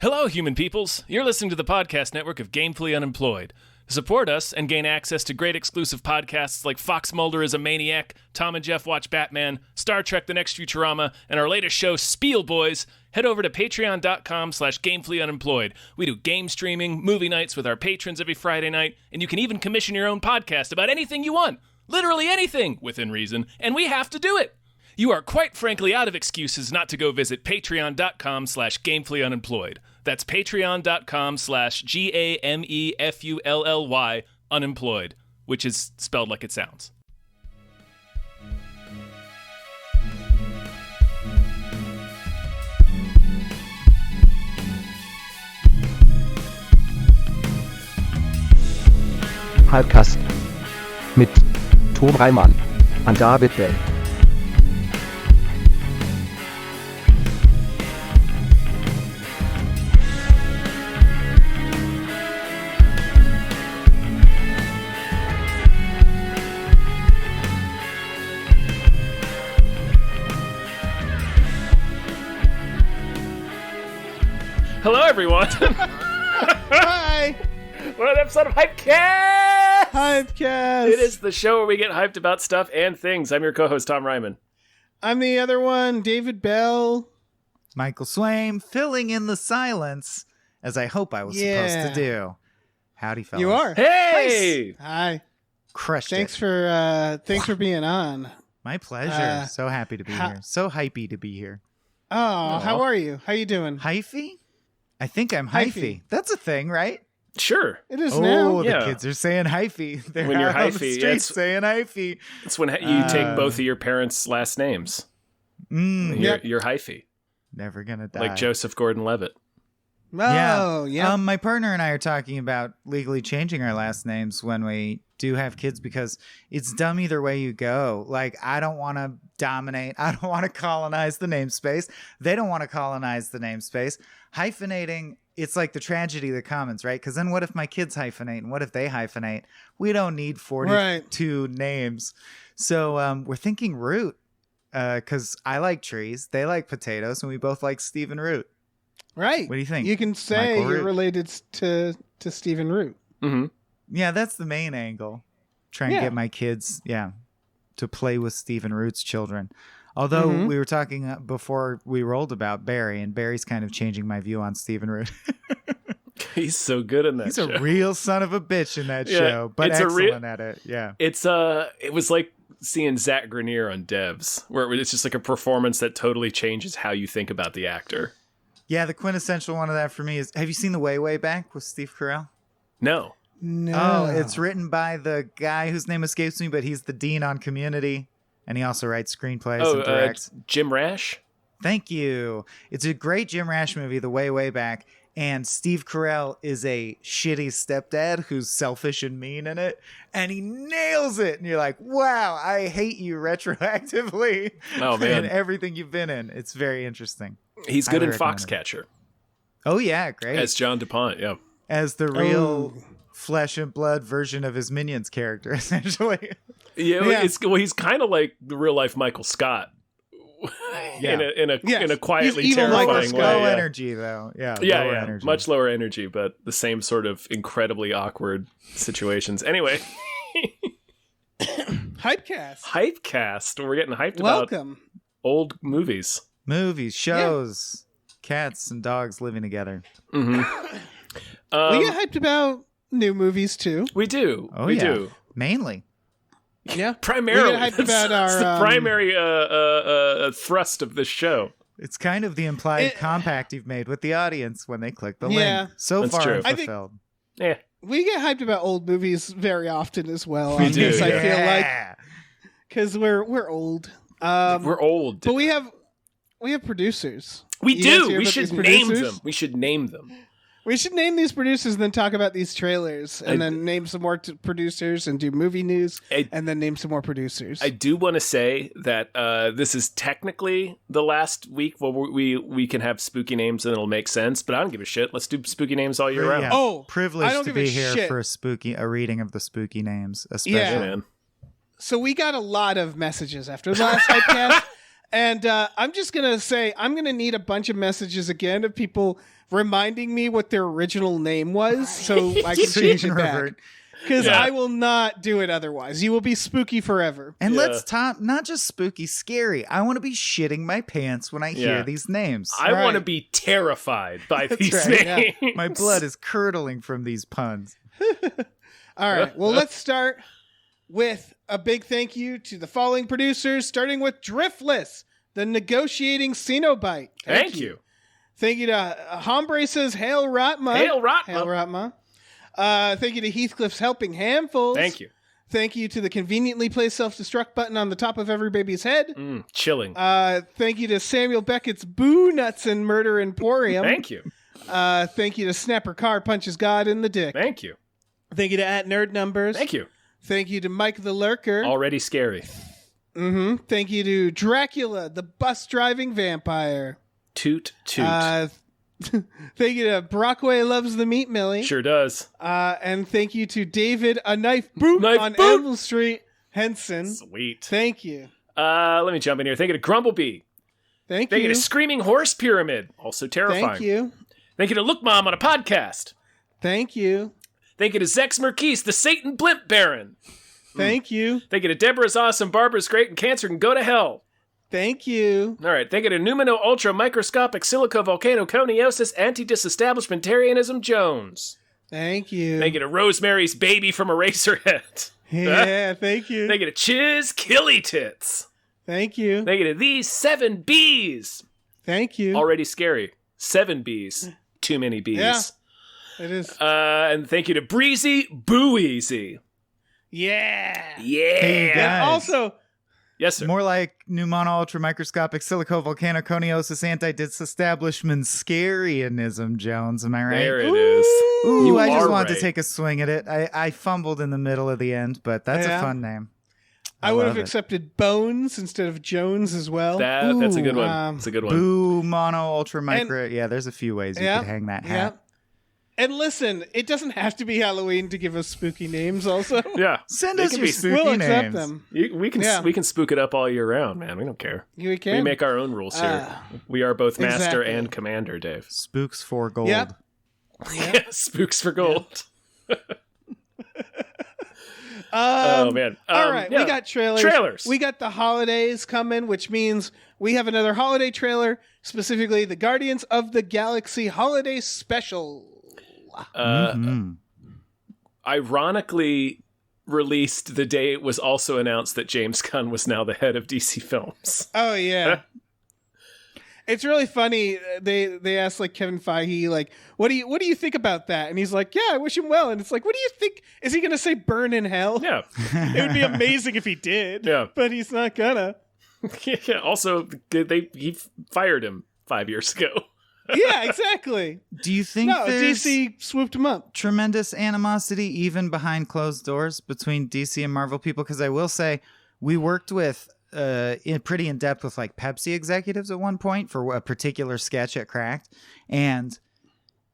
Hello, human peoples. You're listening to the podcast network of Gamefully Unemployed. To support us and gain access to great exclusive podcasts like Fox Mulder is a Maniac, Tom and Jeff Watch Batman, Star Trek The Next Futurama, and our latest show, Spiel Boys, head over to patreon.com/gamefullyunemployed. We do game streaming, movie nights with our patrons every Friday night, and you can even commission your own podcast about anything you want. Literally anything, within reason, and we have to do it. You are quite frankly out of excuses not to go visit patreon.com/gamefullyunemployed. That's patreon.com/GAMEFULLY unemployed, which is spelled like it sounds. Hypecast mit Tom Reimann und David Bell. Hello, everyone. Hi! What an episode of Hypecast! Hypecast! It is the show where we get hyped about stuff and things. I'm your co-host, Tom Ryman. I'm the other one, David Bell. Michael Swaim, filling in the silence, as I hope I was supposed to do. Howdy, fellas. You are. Hey! Nice. Hi. Crushed Thanks it. for being on. My pleasure. So happy to be here. So hypey to be here. Oh, how are you? How you doing? Hyphy? I think I'm hyphy. That's a thing, right? Sure. It is now. Oh, the kids are saying hyphy. They're When you're out on hyphy, the streets saying hyphy. It's when you take both of your parents' last names. You're hyphy. Never gonna die. Like Joseph Gordon-Levitt. Oh, yeah. My partner and I are talking about legally changing our last names when we do have kids because it's dumb either way you go. Like, I don't want to dominate. I don't want to colonize the namespace. They don't want to colonize the namespace. Hyphenating, it's like the tragedy of the commons, right? Because then what if my kids hyphenate and what if they hyphenate? We don't need 42 names. So we're thinking Root because I like trees. They like potatoes, and we both like Stephen Root. Right. What do you think? You can say Michael you're Root. related to Stephen Root. Mm-hmm. Yeah, that's the main angle. Trying to get my kids, to play with Stephen Root's children. Although we were talking before we rolled about Barry, and Barry's kind of changing my view on Stephen Root. He's so good in that He's show. a real son of a bitch in that show, but excellent at it. Yeah. It was like seeing Zach Grenier on Devs, where it's just like a performance that totally changes how you think about the actor. Yeah, the quintessential one of that for me is, have you seen The Way Back with Steve Carell? No. No. Oh, it's written by the guy whose name escapes me, but he's the dean on Community, and he also writes screenplays and directs. Jim Rash? Thank you. It's a great Jim Rash movie, The Way Back, and Steve Carell is a shitty stepdad who's selfish and mean in it, and he nails it. And you're like, wow, I hate you retroactively in everything you've been in. It's very interesting. He's good in Foxcatcher. Oh, yeah, great. As John DuPont, yeah. As the real flesh and blood version of his Minions character, essentially. He's kind of like the real life Michael Scott. In a quietly terrifying way. Low energy, though. Lower energy. Much lower energy, but the same sort of incredibly awkward situations. Anyway. Hypecast. We're getting hyped Welcome. about old movies. Movies, shows, cats and dogs living together. Mm-hmm. We get hyped about new movies, too. We do. We do. Mainly. Yeah. Primarily. We get hyped about that's the primary thrust of this show. It's kind of the implied compact you've made with the audience when they click the link. So that's far true. fulfilled. We get hyped about old movies very often as well. We do. I feel like because we're old. We're old. But we have producers. We You do. guys hear We about should these name producers? them. We should name them. We should name these producers and then talk about these trailers and then name some more producers and do movie news and then name some more producers. I do want to say that this is technically the last week where we can have spooky names and it'll make sense, but I don't give a shit. Let's do spooky names all year round. Oh, privileged I don't to give be a here shit. for a reading of the spooky names, especially. Yeah. Man. So we got a lot of messages after the last Hypecast. And I'm just going to say, I'm going to need a bunch of messages again of people reminding me what their original name was, so I can So you change can it back. revert. Because Yeah. I will not do it otherwise. You will be spooky forever. And Yeah. let's top not just spooky, scary. I want to be shitting my pants when I hear Yeah. these names. I want to Right. be terrified by these right, yeah. names. My blood is curdling from these puns. All right. Well, let's start with a big thank you to the following producers, starting with Driftless, the negotiating Cenobite. Thank you. Thank you to Hombre says Hail Ratma. Hail Ratma. Hail Ratma. Thank you to Heathcliff's Helping Handfuls. Thank you. Thank you to the conveniently placed self-destruct button on the top of every baby's head. Chilling. Thank you to Samuel Beckett's Boo Nuts and Murder Emporium. Thank you. Thank you to Snapper Carr Punches God in the Dick. Thank you. Thank you to @Nerd Numbers. Thank you. Thank you to Mike the Lurker. Already scary. Thank you to Dracula, the bus driving vampire. Toot toot. Thank you to Brockway Loves the Meat Millie. Sure does. And thank you to David, a knife boot Knife on boot. Anvil Street, Henson. Sweet. Thank you. Let me jump in here. Thank you to Grumblebee. Thank Thank you. you to Screaming Horse Pyramid. Also terrifying. Thank you. Thank you to Look Mom on a podcast. Thank you. Thank you to Zex Merquise, the Satan Blimp Baron. Thank you. Thank you to Deborah's awesome, Barbara's great, and Cancer can go to hell. Thank you. All right. Thank you to Numino Ultra Microscopic Silico Volcano Coniosis Anti-Disestablishmentarianism Jones. Thank you. Thank you to Rosemary's Baby from Eraserhead. Yeah, thank you. Thank you to Chiz Killy Tits. Thank you. Thank you to these 7 bees. Thank you. Already scary. 7 bees. Too many bees. Yeah. It is. And thank you to Breezy Boo Easy. Yeah. Yeah. Hey, And guys. also, Yes, sir. More like Pneumona Ultramicroscopic Silico Volcanoconiosis Anti-Disestablishment Scarianism, Jones. Am I right? There it is. Ooh, You I just are wanted to right. take a swing at it. I fumbled in the middle of the end, but that's Yeah. a fun name. I would love have it. accepted Bones instead of Jones as well. That's a good one. Um, That's a good one. Boo, mono, ultra, micro. Yeah, there's a few ways you Yeah, could hang that yeah. hat. And listen, it doesn't have to be Halloween to give us spooky names. Also, Yeah. Send They us can your be- spooky we'll names. accept them. We can Yeah. we can spook it up all year round, man. We don't care. We can. We make our own rules here. We are both master exactly. and commander, Dave. Spooks for gold. Yep. Yeah, spooks for gold. Oh man! All right, yeah. we got trailers. Trailers. We got the holidays coming, which means we have another holiday trailer, specifically the Guardians of the Galaxy Holiday Special. Mhm. Ironically released the day it was also announced that James Gunn was now the head of DC Films. Oh yeah. It's really funny. They asked like Kevin Feige, like, what do you think about that? And he's like, yeah, I wish him well. And it's like, what do you think? Is he gonna say burn in hell? Yeah, It would be amazing if he did. Yeah. But he's not gonna. yeah. Also, he fired him 5 years ago. Yeah, exactly. Do you think No, there's DC swooped him up. tremendous animosity even behind closed doors between DC and Marvel people? Because I will say, we worked with pretty in depth with like Pepsi executives at one point for a particular sketch at Cracked, and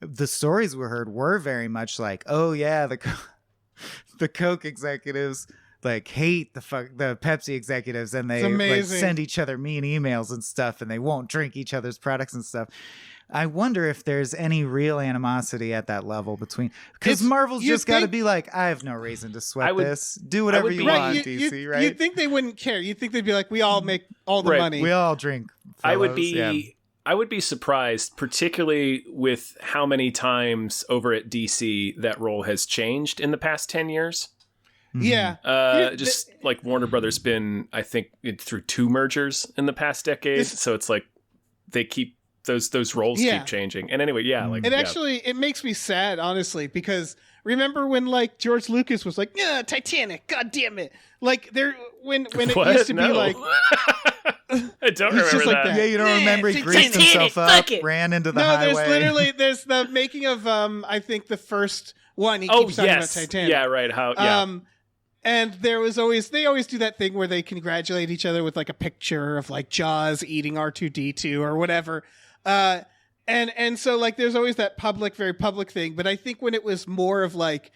the stories we heard were very much like, oh yeah, the Coke executives like hate the Pepsi executives, and they It's like amazing. send each other mean emails and stuff, and they won't drink each other's products and stuff. I wonder if there's any real animosity at that level between, because It's- Marvel's you just got to think- be like, I have no reason to sweat I would- this. Do whatever would you be- want, you, DC, right? You'd think they wouldn't care. You'd think they'd be like, we all make all the Right. money. We all drink. I would fellows, be yeah. I would be surprised, particularly with how many times over at DC that role has changed in the past 10 years. Yeah. Just like Warner Brothers been, I think, through 2 mergers in the past decade. This- So it's like they keep those roles Yeah. keep changing. And anyway, yeah, like It yeah. actually it makes me sad, honestly, because remember when like George Lucas was like, yeah, Titanic, god damn it. Like there when it What? used to be No. like I don't He's just remember like that. that. Yeah, you don't Yeah, remember he it's greased Titanic, himself fuck up, it. ran into the No, highway. there's the making of I think the first one. He Oh keeps talking yes, about Titanic. yeah, right. How? Yeah, And they always do that thing where they congratulate each other with like a picture of like Jaws eating R2D2 or whatever. And so like there's always that very public thing. But I think when it was more of like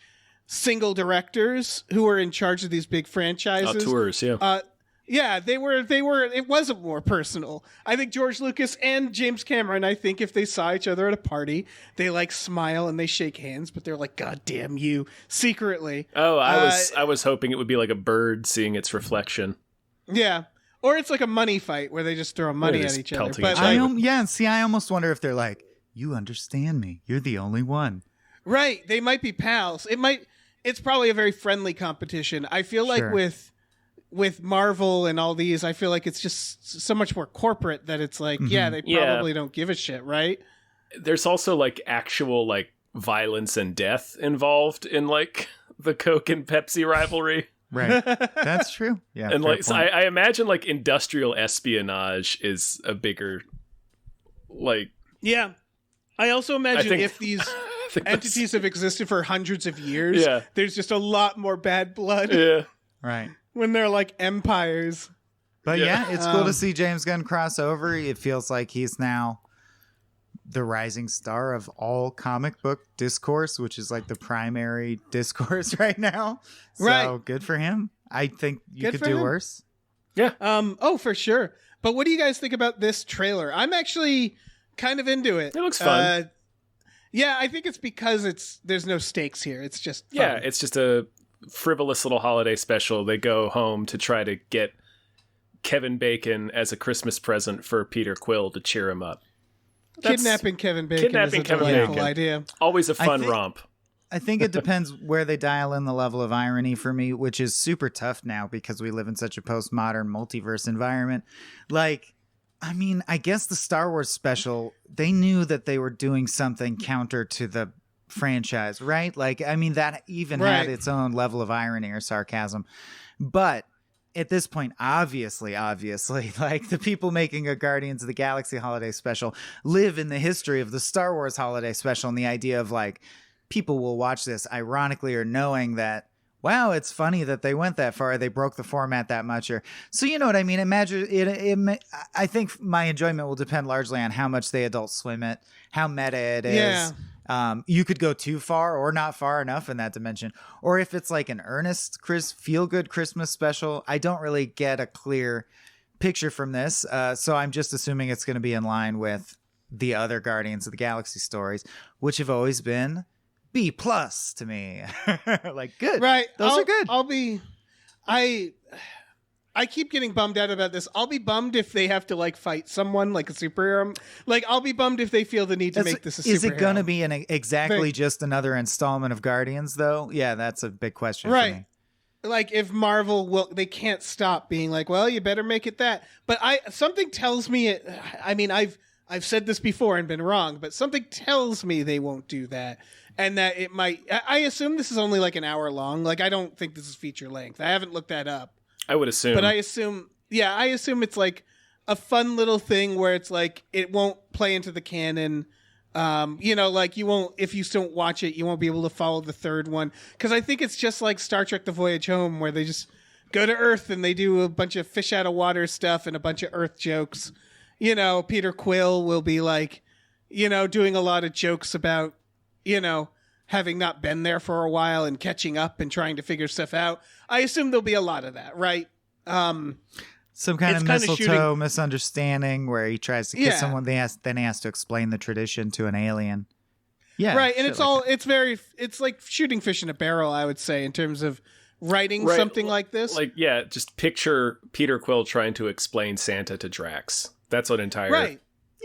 single directors who were in charge of these big franchises, tours. Yeah, Yeah, they were, it wasn't more personal. I think George Lucas and James Cameron, I think if they saw each other at a party, they like smile and they shake hands, but they're like, God damn you, secretly. Oh, I was hoping it would be like a bird seeing its reflection. Yeah. Or it's like a money fight where they just throw money at each other. But I almost wonder if they're like, you understand me. You're the only one. Right. They might be pals. It's probably a very friendly competition. I feel like with Marvel and all these, I feel like it's just so much more corporate that it's like, they probably don't give a shit, right? There's also like actual like violence and death involved in like the Coke and Pepsi rivalry. Right. That's true. Yeah. And like, so I imagine like industrial espionage is a bigger like. Yeah. I also imagine if these entities have existed for hundreds of years, there's just a lot more bad blood. Yeah. Right. When they're like empires. But it's cool to see James Gunn cross over. It feels like he's now the rising star of all comic book discourse, which is like the primary discourse right now. So good for him. I think you could do worse. Yeah. Oh, for sure. But what do you guys think about this trailer? I'm actually kind of into it. It looks fun. Yeah, I think it's because there's no stakes here. It's just fun. Yeah, it's just a frivolous little holiday special. They go home to try to get Kevin Bacon as a Christmas present for Peter Quill to cheer him up. Kidnapping Kevin Bacon is a delightful idea. Always a fun romp. I think it depends where they dial in the level of irony for me, which is super tough now because we live in such a postmodern multiverse environment. Like, I mean, I guess the Star Wars special, they knew that they were doing something counter to the franchise, right? Like, I mean, that even had its own level of irony or sarcasm. But at this point, obviously, like the people making a Guardians of the Galaxy holiday special live in the history of the Star Wars holiday special, and the idea of like people will watch this ironically or knowing that, wow, it's funny that they went that far. They broke the format that much. Or so, you know what I mean? Imagine it. I think my enjoyment will depend largely on how much they Adult Swim it, how meta it is. Yeah. You could go too far or not far enough in that dimension. Or if it's like an earnest feel-good Christmas special, I don't really get a clear picture from this. So I'm just assuming it's going to be in line with the other Guardians of the Galaxy stories, which have always been B+ to me. Like, good. Right. Those are good. I keep getting bummed out about this. I'll be bummed if they have to like fight someone like a superhero. Like, I'll be bummed if they feel the need to make this a superhero. Is it going to be just another installment of Guardians though? Yeah, that's a big question. Right. For me. Like, if Marvel they can't stop being like, well, you better make it that. But something tells me it. I mean, I've said this before and been wrong, but something tells me they won't do that. And that it might. I assume this is only like an hour long. Like, I don't think this is feature length. I haven't looked that up. I would assume. But I assume it's like a fun little thing where it's like it won't play into the canon. Like you won't, if you don't watch it, you won't be able to follow the third one. Because I think it's just like Star Trek The Voyage Home, where they just go to Earth and they do a bunch of fish out of water stuff and a bunch of Earth jokes. Peter Quill will be like, doing a lot of jokes about, having not been there for a while and catching up and trying to figure stuff out. I assume there'll be a lot of that, right? Some kind of mistletoe misunderstanding where he tries to kiss someone, then he has to explain the tradition to an alien. Yeah. Right, and it's like shooting fish in a barrel, I would say, in terms of writing something like this. Like, yeah, just picture Peter Quill trying to explain Santa to Drax. That's an entire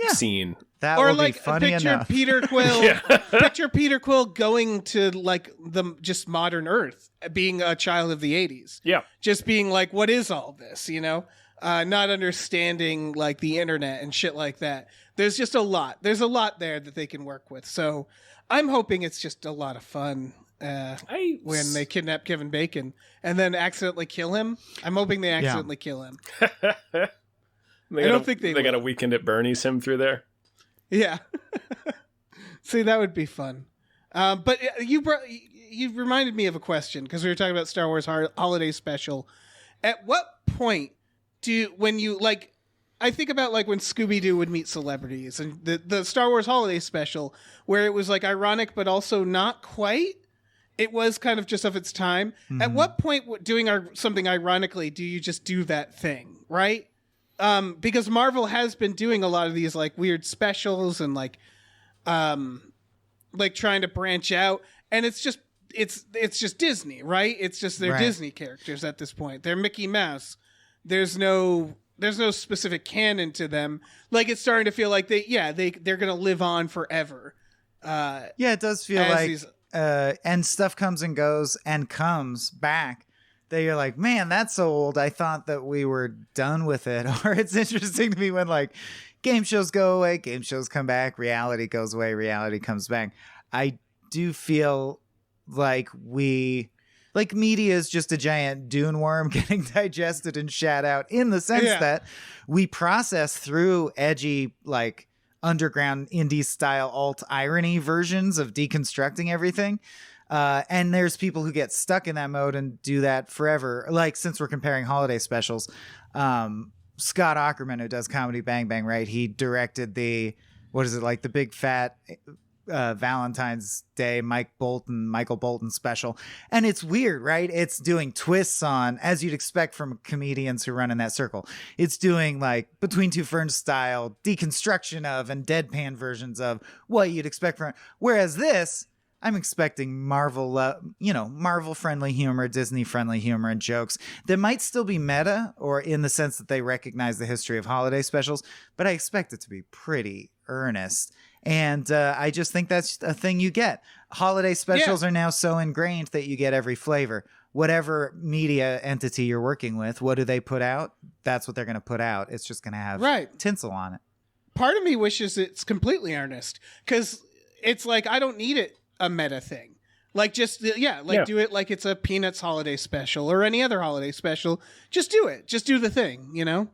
scene. That would be funny enough. Peter Quill, picture Peter Quill going to like the just modern Earth, being a child of the 80s. Yeah. Just being like, what is all this, not understanding like the internet and shit like that. There's just a lot. There's a lot there that they can work with. So I'm hoping it's just a lot of fun when they kidnap Kevin Bacon and then accidentally kill him. I'm hoping they accidentally kill him. I don't think they got a Weekend at Bernie's him through there. Yeah. See, that would be fun. But you reminded me of a question because we were talking about Star Wars Holiday Special. At what point I think about like when Scooby-Doo would meet celebrities and the Star Wars Holiday Special where it was like ironic but also not quite. it was kind of just of its time. At what point doing something ironically do you just do that thing, right? Because Marvel has been doing a lot of these like weird specials and like trying to branch out, and it's just Disney, right? It's just they're Disney characters at this point. They're Mickey Mouse. There's no specific canon to them. Like it's starting to feel like they're gonna live on forever. It does feel like and stuff comes and goes and comes back that you're like, man, that's so old. I thought that we were done with it. Or it's interesting to me when like game shows go away, game shows come back, reality goes away, reality comes back. I do feel like media is just a giant dune worm getting digested and shat out, in the sense that we process through edgy, like underground indie style alt irony versions of deconstructing everything. And there's people who get stuck in that mode and do that forever. Like, since we're comparing holiday specials, Scott Aukerman, who does Comedy Bang Bang, right? He directed the big fat Valentine's Day Michael Bolton special, and it's weird, right? It's doing twists on, as you'd expect from comedians who run in that circle. It's doing like Between Two Ferns style deconstruction of and deadpan versions of what you'd expect from. Whereas this, I'm expecting Marvel friendly humor, Disney friendly humor and jokes that might still be meta, or in the sense that they recognize the history of holiday specials, but I expect it to be pretty earnest. And I just think that's a thing you get. Holiday specials are now so ingrained that you get every flavor. Whatever media entity you're working with, what do they put out? That's what they're going to put out. It's just going to have tinsel on it. Part of me wishes it's completely earnest, because it's like, I don't need it a meta thing. Like, just, do it like it's a Peanuts holiday special or any other holiday special. Just do it. Just do the thing, you know?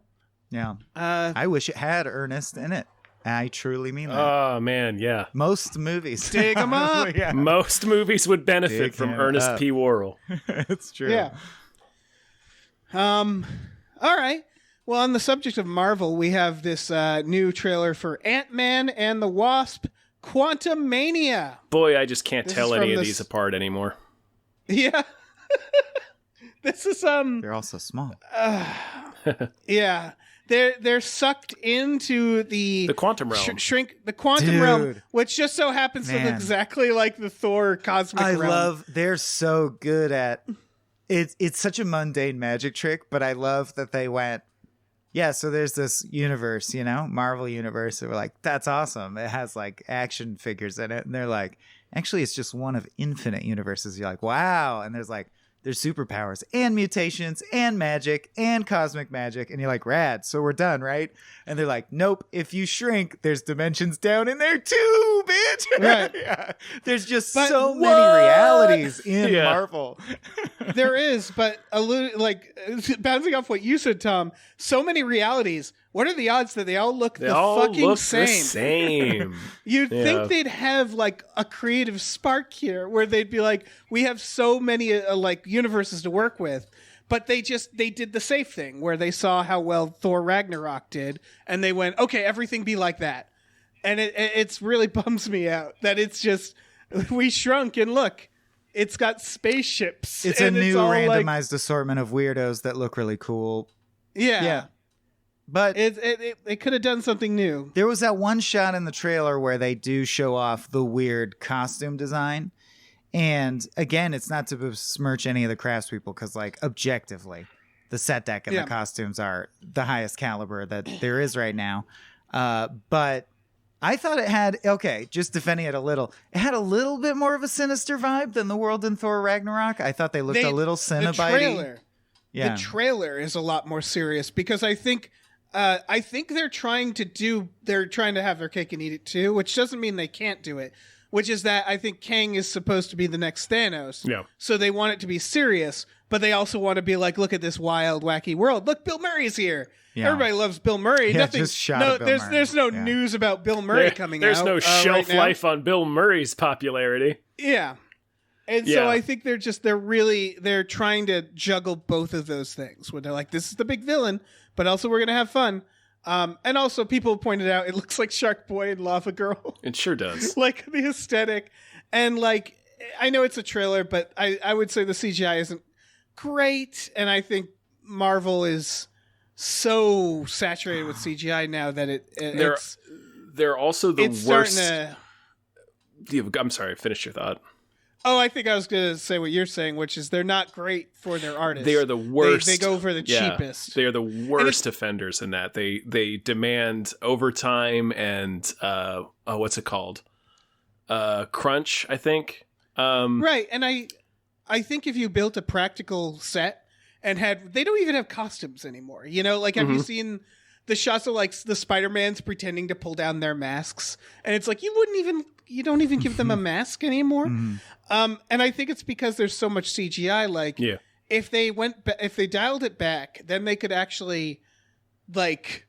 Yeah. I wish it had earnest in it. I truly mean that. Oh, man, yeah. Most movies. Dig them up. Most movies would benefit from Ernest P. Worrell. It's true. Yeah. All right. Well, on the subject of Marvel, we have this new trailer for Ant-Man and the Wasp, Quantumania. Boy, I just can't tell any of these apart anymore. Yeah. This is They're all so small. Yeah. They're sucked into the quantum realm. The quantum realm, which just so happens to look exactly like the Thor cosmic realm. They're so good at it. It's such a mundane magic trick, but I love that they went, so there's this universe, Marvel universe. And we're like, that's awesome. It has like action figures in it. And they're like, actually, it's just one of infinite universes. You're like, wow. And there's superpowers and mutations and magic and cosmic magic. And you're like, rad. So we're done, right? And they're like, nope. If you shrink, there's dimensions down in there too, bitch. Right. There's just so many realities in Marvel. There is, but bouncing off what you said, Tom, so many realities. What are the odds that they all look fucking same? The same. You'd think they'd have like a creative spark here, where they'd be like, we have so many universes to work with, but they did the safe thing where they saw how well Thor Ragnarok did, and they went, okay, everything be like that, and it's really bums me out that it's just we shrunk and look, it's got spaceships. It's a new randomized assortment of weirdos that look really cool. Yeah. But it could have done something new. There was that one shot in the trailer where they do show off the weird costume design. And again, it's not to besmirch any of the craftspeople, because objectively, the set deck and the costumes are the highest caliber that there is right now. But I thought it had, just defending it a little, it had a little bit more of a sinister vibe than the world in Thor Ragnarok. I thought they looked a little Cenobite-y. The trailer is a lot more serious, because I think they're trying to have their cake and eat it too, which doesn't mean they can't do it, which is that I think Kang is supposed to be the next Thanos. Yeah. So they want it to be serious, but they also want to be like, look at this wild, wacky world. Look, Bill Murray's here. Yeah. Everybody loves Bill Murray. Yeah, there's no news about Bill Murray coming there's out. There's no shelf life on Bill Murray's popularity. Yeah. And so I think they're trying to juggle both of those things, where they're like, this is the big villain, but also we're going to have fun. And also people pointed out, it looks like Shark Boy and Lava Girl. It sure does. Like the aesthetic. And I know it's a trailer, but I would say the CGI isn't great, and I think Marvel is so saturated with CGI now that they're also the it's worst. Starting to, I'm sorry, finish your thought. Oh, I think I was going to say what you're saying, which is they're not great for their artists. They are the worst. They go for the cheapest. They are the worst offenders in that. They demand overtime and what's it called? Crunch, I think. Right, and I think if you built a practical set and they don't even have costumes anymore. You know, like have you seen the shots of like the Spider-Mans pretending to pull down their masks, and it's like you don't even give them a mask anymore. And I think it's because there's so much CGI. Like, if they dialed it back, then they could actually like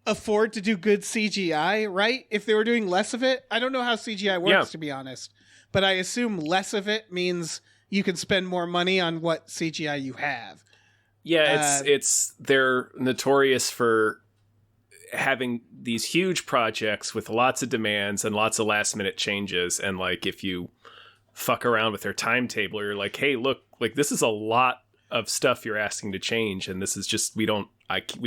afford to do good CGI, right? If they were doing less of it, I don't know how CGI works to be honest, but I assume less of it means you can spend more money on what CGI you have. Yeah, they're notorious for having these huge projects with lots of demands and lots of last minute changes, and like if you fuck around with their timetable, you're like, hey, look, like this is a lot of stuff you're asking to change, and this is just we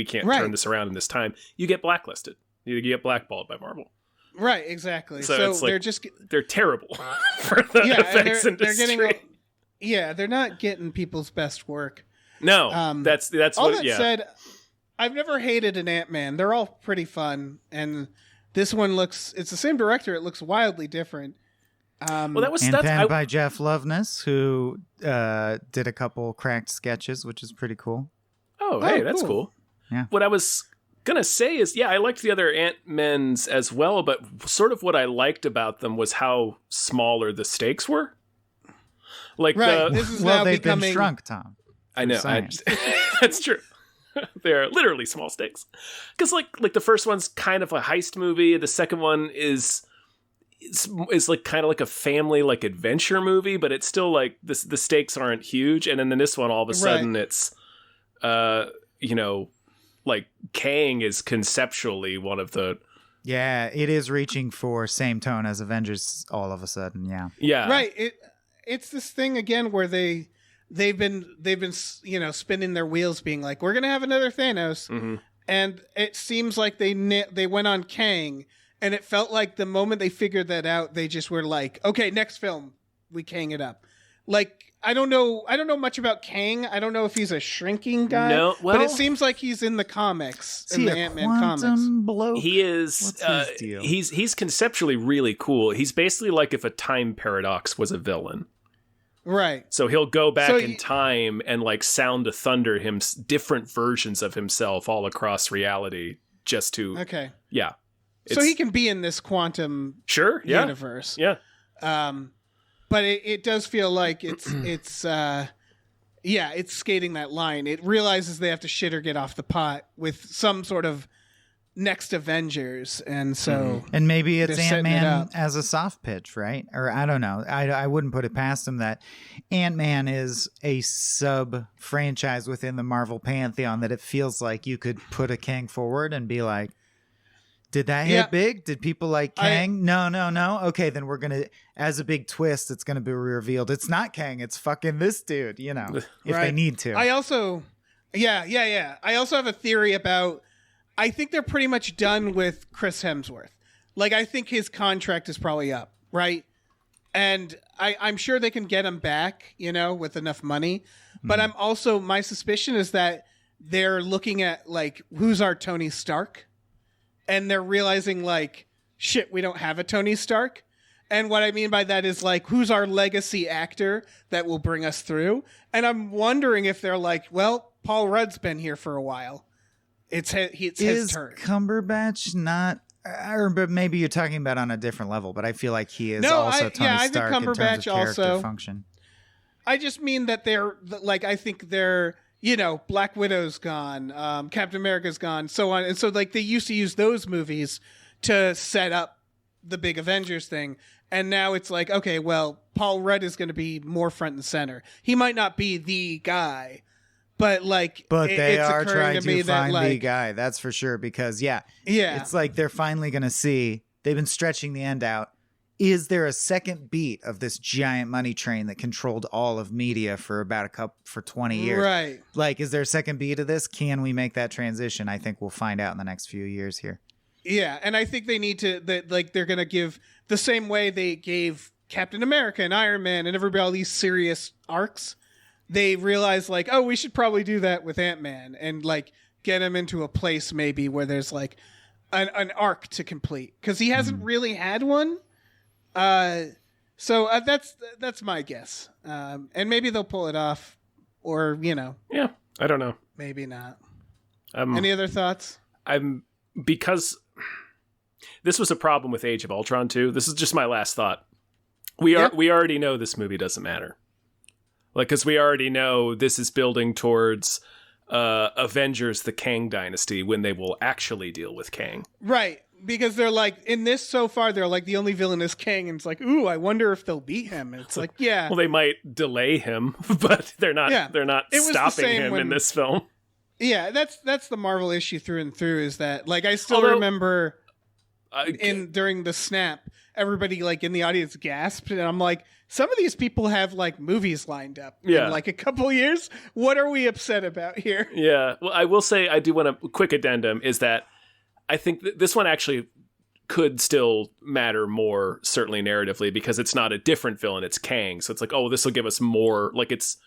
can't turn this around in this time. You get blacklisted. You get blackballed by Marvel. Right, exactly. So it's like, they're terrible for the effects industry. They're not getting people's best work. No, that's all what. That said, I've never hated an Ant-Man. They're all pretty fun, and this one it's the same director. It looks wildly different. Penned by Jeff Loveness, who did a couple cracked sketches, which is pretty cool. Oh, hey, that's cool. Yeah. What I was gonna say is, I liked the other Ant-Mens as well, but sort of what I liked about them was how smaller the stakes were. Like, this is now they've becoming been shrunk, Tom. I know, that's true. They're literally small stakes. Because like the first one's kind of a heist movie. The second one is like kind of like a family like adventure movie, but it's still like the stakes aren't huge. And then in this one, all of a sudden, it's like Kang is conceptually one of the. Yeah, it is reaching for same tone as Avengers all of a sudden. Yeah. Right. It's this thing again where they've been spinning their wheels, being like, we're gonna have another Thanos, and it seems like they went on Kang, and it felt like the moment they figured that out, they just were like, okay, next film, we Kang it up. Like, I don't know much about Kang. I don't know if he's a shrinking guy. No, well, but it seems like he's in the comics, in the Ant-Man comics. Bloke? He is. What's his deal? He's conceptually really cool. He's basically like if a time paradox was a villain. Right. So he'll go back in time and like sound to thunder him different versions of himself all across reality just to. Okay. Yeah. So he can be in this quantum universe. Yeah. But it does feel like it's skating that line. It realizes they have to shit or get off the pot with some sort of next Avengers, and so and maybe it's Ant-Man as a soft pitch, right? Or I don't know. I wouldn't put it past him that Ant-Man is a sub franchise within the Marvel pantheon that it feels like you could put a Kang forward and be like, did that hit big? Did people like Kang? No. Okay, then we're going to, as a big twist, it's going to be revealed. It's not Kang. It's fucking this dude, if they need to. I also, I also have a theory about, I think they're pretty much done with Chris Hemsworth. Like, I think his contract is probably up, right? And I'm sure they can get him back, with enough money. But I'm also, my suspicion is that they're looking at, like, who's our Tony Stark? And they're realizing, like, shit, we don't have a Tony Stark. And what I mean by that is, like, who's our legacy actor that will bring us through? And I'm wondering if they're like, well, Paul Rudd's been here for a while. It's his turn. Cumberbatch not... but maybe you're talking about on a different level, but I feel like he is also Tony Stark in terms of character function. I just mean that they're, like, I think they're... Black Widow's gone, Captain America's gone, so on. And so, like, they used to use those movies to set up the big Avengers thing. And now it's like, okay, well, Paul Rudd is going to be more front and center. He might not be the guy, but, like, they it's are trying to find that, like, the guy. That's for sure. Because, it's like they're finally going to see, they've been stretching the end out. is there a second beat of this giant money train that controlled all of media for for 20 years? Right. Like, is there a second beat of this? Can we make that transition? I think we'll find out in the next few years here. Yeah, and I think they need to they're going to give the same way they gave Captain America and Iron Man and everybody all these serious arcs. They realize like, oh, we should probably do that with Ant-Man and like get him into a place maybe where there's like an arc to complete, because he hasn't really had one. So that's my guess. And maybe they'll pull it off, or Yeah, I don't know. maybe not. Any other thoughts? Because this was a problem with Age of Ultron too. This is just my last thought. We already know this movie doesn't matter. Like, because we already know this is building towards Avengers: The Kang Dynasty, when they will actually deal with Kang. Right. Because they're like, in this so far, they're like, the only villain is Kang, and it's like, ooh, I wonder if they'll beat him. And it's like, yeah. Well, they might delay him, but they're not. Yeah. They're not stopping him in this film. Yeah, that's the Marvel issue through and through. Is that like I still remember during the snap, everybody like in the audience gasped, and I'm like, some of these people have like movies lined up in like a couple years. What are we upset about here? Yeah. Well, I will say I do want a quick addendum is that I think this one actually could still matter more, certainly narratively, because it's not a different villain, it's Kang. So it's like, oh, this will give us more, like it's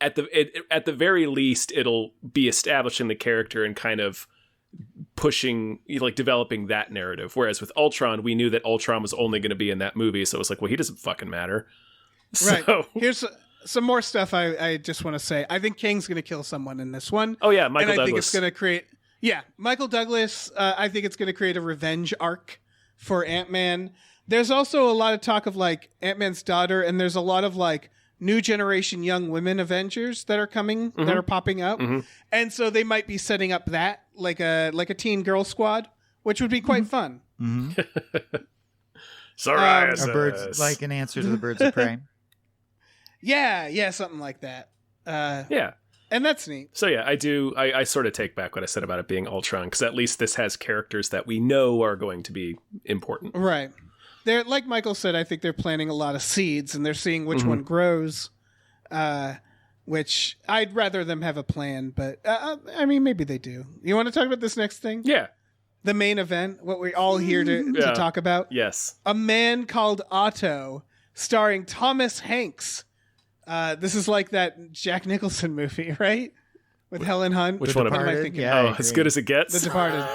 at the very least, it'll be establishing the character and kind of pushing, like developing that narrative. Whereas with Ultron, we knew that Ultron was only going to be in that movie. So it was like, well, he doesn't fucking matter. Right. So, here's some more stuff I just want to say. I think Kang's going to kill someone in this one. Oh yeah, Michael Douglas. I think it's going to create... Yeah, Michael Douglas, I think it's going to create a revenge arc for Ant-Man. There's also a lot of talk of like Ant-Man's daughter, and there's a lot of like new generation young women Avengers that are coming, that are popping up. And so they might be setting up that like a teen girl squad, which would be quite fun. Psoriasis. Are birds like an answer to the Birds of Prey? Yeah, something like that. Yeah. And that's neat. So yeah, I sort of take back what I said about it being Ultron, because at least this has characters that we know are going to be important. Right. They're, like Michael said, I think they're planting a lot of seeds, and they're seeing which one grows, which I'd rather them have a plan, but I mean, maybe they do. You want to talk about this next thing? Yeah. The main event, what we're all here to talk about? Yes. A Man Called Otto, starring Thomas Hanks. This is like that Jack Nicholson movie, right? With Helen Hunt. Which one am I thinking? Yeah, as good as it gets. The Departed.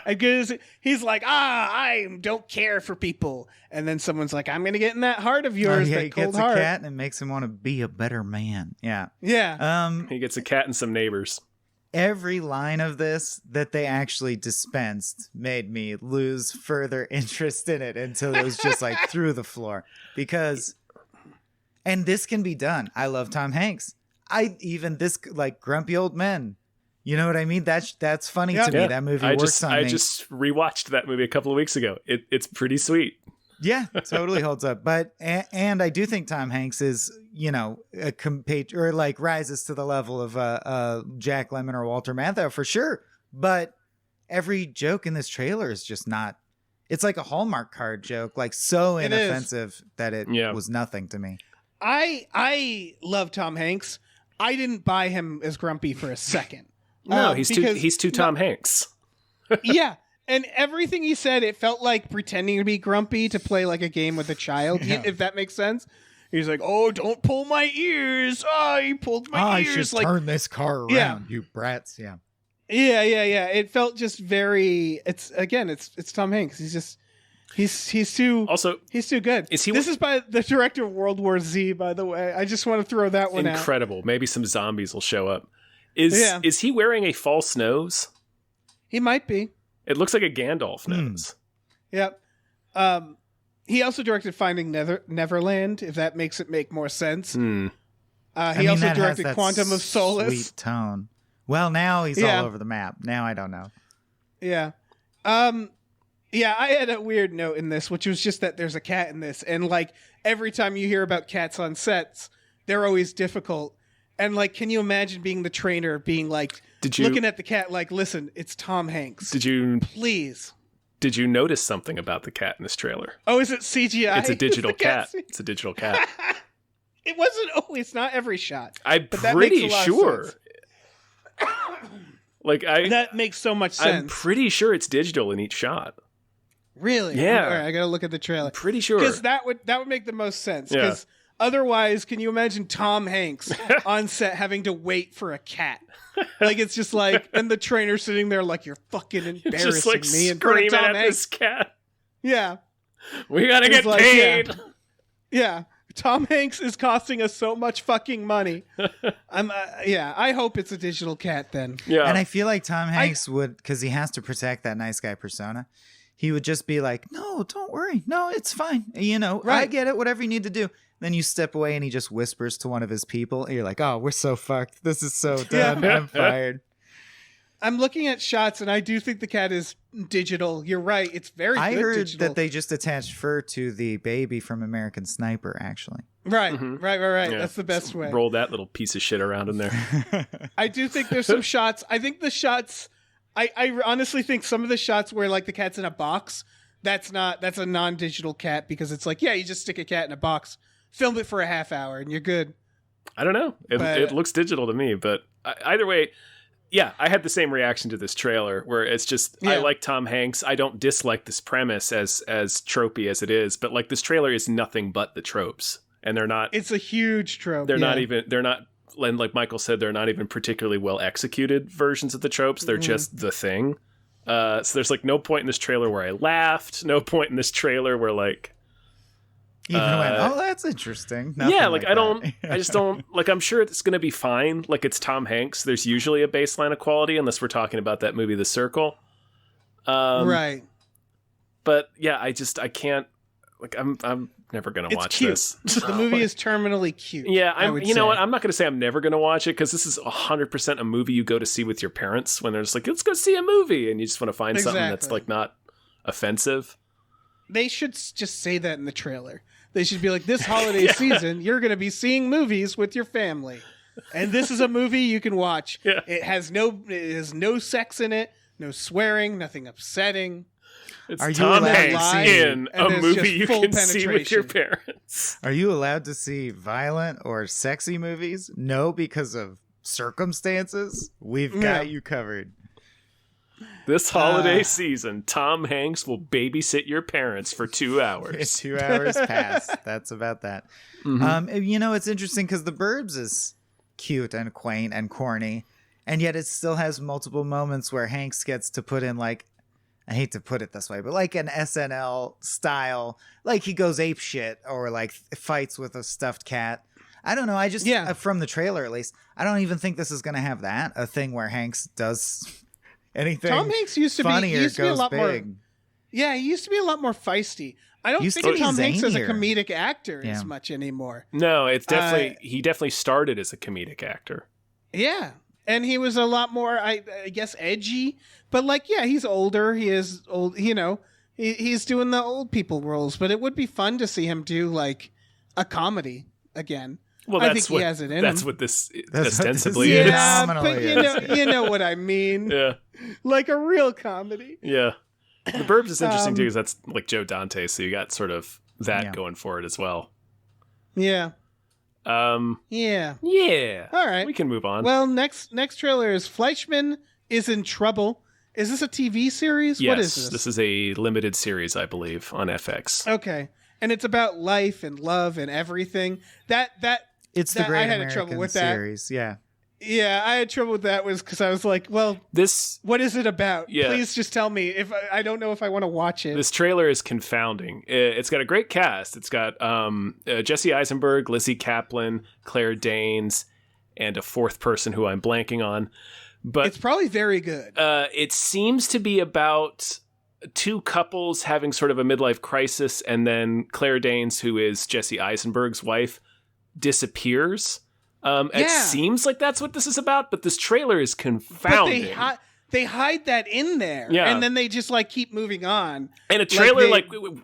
As good as he's like, I don't care for people, and then someone's like, I'm gonna get in that heart of yours, that he cold gets heart. a cat and it makes him want to be a better man. Yeah. He gets a cat and some neighbors. Every line of this that they actually dispensed made me lose further interest in it until it was just like through the floor. Because, and this can be done. I love Tom Hanks. This like grumpy old men. You know what I mean? That's funny to me. That movie works on me. I just rewatched that movie a couple of weeks ago. It's pretty sweet. Yeah, totally holds up. But and I do think Tom Hanks is, a or like rises to the level of Jack Lemmon or Walter Matthau for sure. But every joke in this trailer is just not. It's like a Hallmark card joke, like so inoffensive that it was nothing to me. I love Tom Hanks. I didn't buy him as grumpy for a second. No, he's too Tom Hanks. Yeah. And everything he said, it felt like pretending to be grumpy to play like a game with a child, if that makes sense. He's like, oh, don't pull my ears. Oh, you pulled my ears. I should like, turn this car around, you brats. Yeah. Yeah. It felt just very, it's Tom Hanks. He's too good. This is by the director of World War Z, by the way. I just want to throw that one out. Incredible. Maybe some zombies will show up. Is he wearing a false nose? He might be. It looks like a Gandalf nose. Yep. He also directed Finding Neverland, if that makes it make more sense. He also directed Quantum of Solace. Sweet tone. Well, now he's all over the map. Now I don't know. Yeah. Yeah, I had a weird note in this, which was just that there's a cat in this. And like every time you hear about cats on sets, they're always difficult. And like, can you imagine being the trainer being like, looking at the cat like, listen, it's Tom Hanks. Did you please? Did you notice something about the cat in this trailer? Oh, is it CGI? It's a digital The cat cat. It's a digital cat. It wasn't always, not every shot. I'm but that makes pretty a lot of sure. sense. That makes so much sense. I'm pretty sure it's digital in each shot. Really? Yeah. All right, I gotta look at the trailer. I'm pretty sure. Because that would make the most sense. Yeah. Because otherwise, can you imagine Tom Hanks on set having to wait for a cat? Like, it's just like, and the trainer sitting there like, you're fucking embarrassing just like me in front of screaming Tom at Hanks. this cat. Yeah. We gotta get like, paid. Yeah. Tom Hanks is costing us so much fucking money. I hope it's a digital cat then. Yeah. And I feel like Tom Hanks would, because he has to protect that nice guy persona, he would just be like, no, don't worry. No, it's fine. You know, I Right. get it. Whatever you need to do. Then you step away and he just whispers to one of his people. And you're like, oh, we're so fucked. This is so done. Yeah. I'm fired. I'm looking at shots and I do think the cat is digital. You're right. It's very I good heard digital. that they just attached fur to the baby from American Sniper, actually. Right. Mhm. Right. Yeah. That's the best way. Roll that little piece of shit around in there. I do think there's some shots. I think the shots, I honestly think some of the shots where like the cat's in a box, that's a non-digital cat because it's like, yeah, you just stick a cat in a box, film it for a half hour and you're good. I don't know. It looks digital to me, but either way, yeah, I had the same reaction to this trailer where it's just, I Yeah. like Tom Hanks. I don't dislike this premise as tropey as it is, but like this trailer is nothing but the tropes. And they're not, It's a huge trope. they're not, and like Michael said, they're not even particularly well executed versions of the tropes. They're just the thing. So there's like no point in this trailer where I laughed. No point in this trailer where like, Even went, oh, that's interesting. Nothing yeah, like I that. just don't, like I'm sure it's going to be fine. Like it's Tom Hanks. There's usually a baseline of quality unless we're talking about that movie, The Circle. Right. But yeah, I can't, like I'm never going to It's watch cute. this. The movie is terminally cute. Yeah, I would you know say. what? I'm not going to say I'm never going to watch it because this is 100% a movie you go to see with your parents when they're just like, let's go see a movie. And you just want to find something that's Exactly. like not offensive. They should just say that in the trailer. They should be like, this holiday season, you're going to be seeing movies with your family. And this is a movie you can watch. Yeah. It has no sex in it, no swearing, nothing upsetting. It's Are you Tom allowed to Hanks see- in and a there's movie just you full can see with your penetration. parents. Are you allowed to see violent or sexy movies? No, because of circumstances. We've got you covered. This holiday season, Tom Hanks will babysit your parents for 2 hours. It's 2 hours past. That's about that. You know, it's interesting because The Burbs is cute and quaint and corny, and yet it still has multiple moments where Hanks gets to put in, like, I hate to put it this way, but like an SNL style, like he goes ape shit or like fights with a stuffed cat. I don't know. I just, from the trailer at least, I don't even think this is going to have that, a thing where Hanks does anything. Used to be a lot more. Yeah, he used to be a lot more feisty. I don't think Tom Hanks is a comedic actor as much anymore. No, it's definitely he definitely started as a comedic actor. Yeah, and he was a lot more, I guess, edgy. But like, yeah, he's older. He is old. You know, he's doing the old people roles. But it would be fun to see him do like a comedy again. Well, I think he has it in That's him. what this That's ostensibly what is. this Yeah, Phenomenally, but you know what I mean. Yeah, Like a real comedy. yeah. The Burbs is interesting too because that's like Joe Dante, so you got sort of that going for it as well. Yeah. Yeah. All right. We can move on. Well, next trailer is Fleishman Is In Trouble. Is this a TV series? Yes, What is this? This is a limited series, I believe, on FX. Okay. And it's about life and love and everything. It's the Great I had American trouble with series. Yeah. Yeah, I had trouble with that was because I was like, well, what is it about? Yeah. Please just tell me. If I don't know if I want to watch it. This trailer is confounding. It's got a great cast. It's got Jesse Eisenberg, Lizzie Kaplan, Claire Danes, and a fourth person who I'm blanking on. But it's probably very good. It seems to be about two couples having sort of a midlife crisis, and then Claire Danes, who is Jesse Eisenberg's wife, disappears. It seems like that's what this is about, but this trailer is confounding. But they hide that in there, and then they just like keep moving on. And a trailer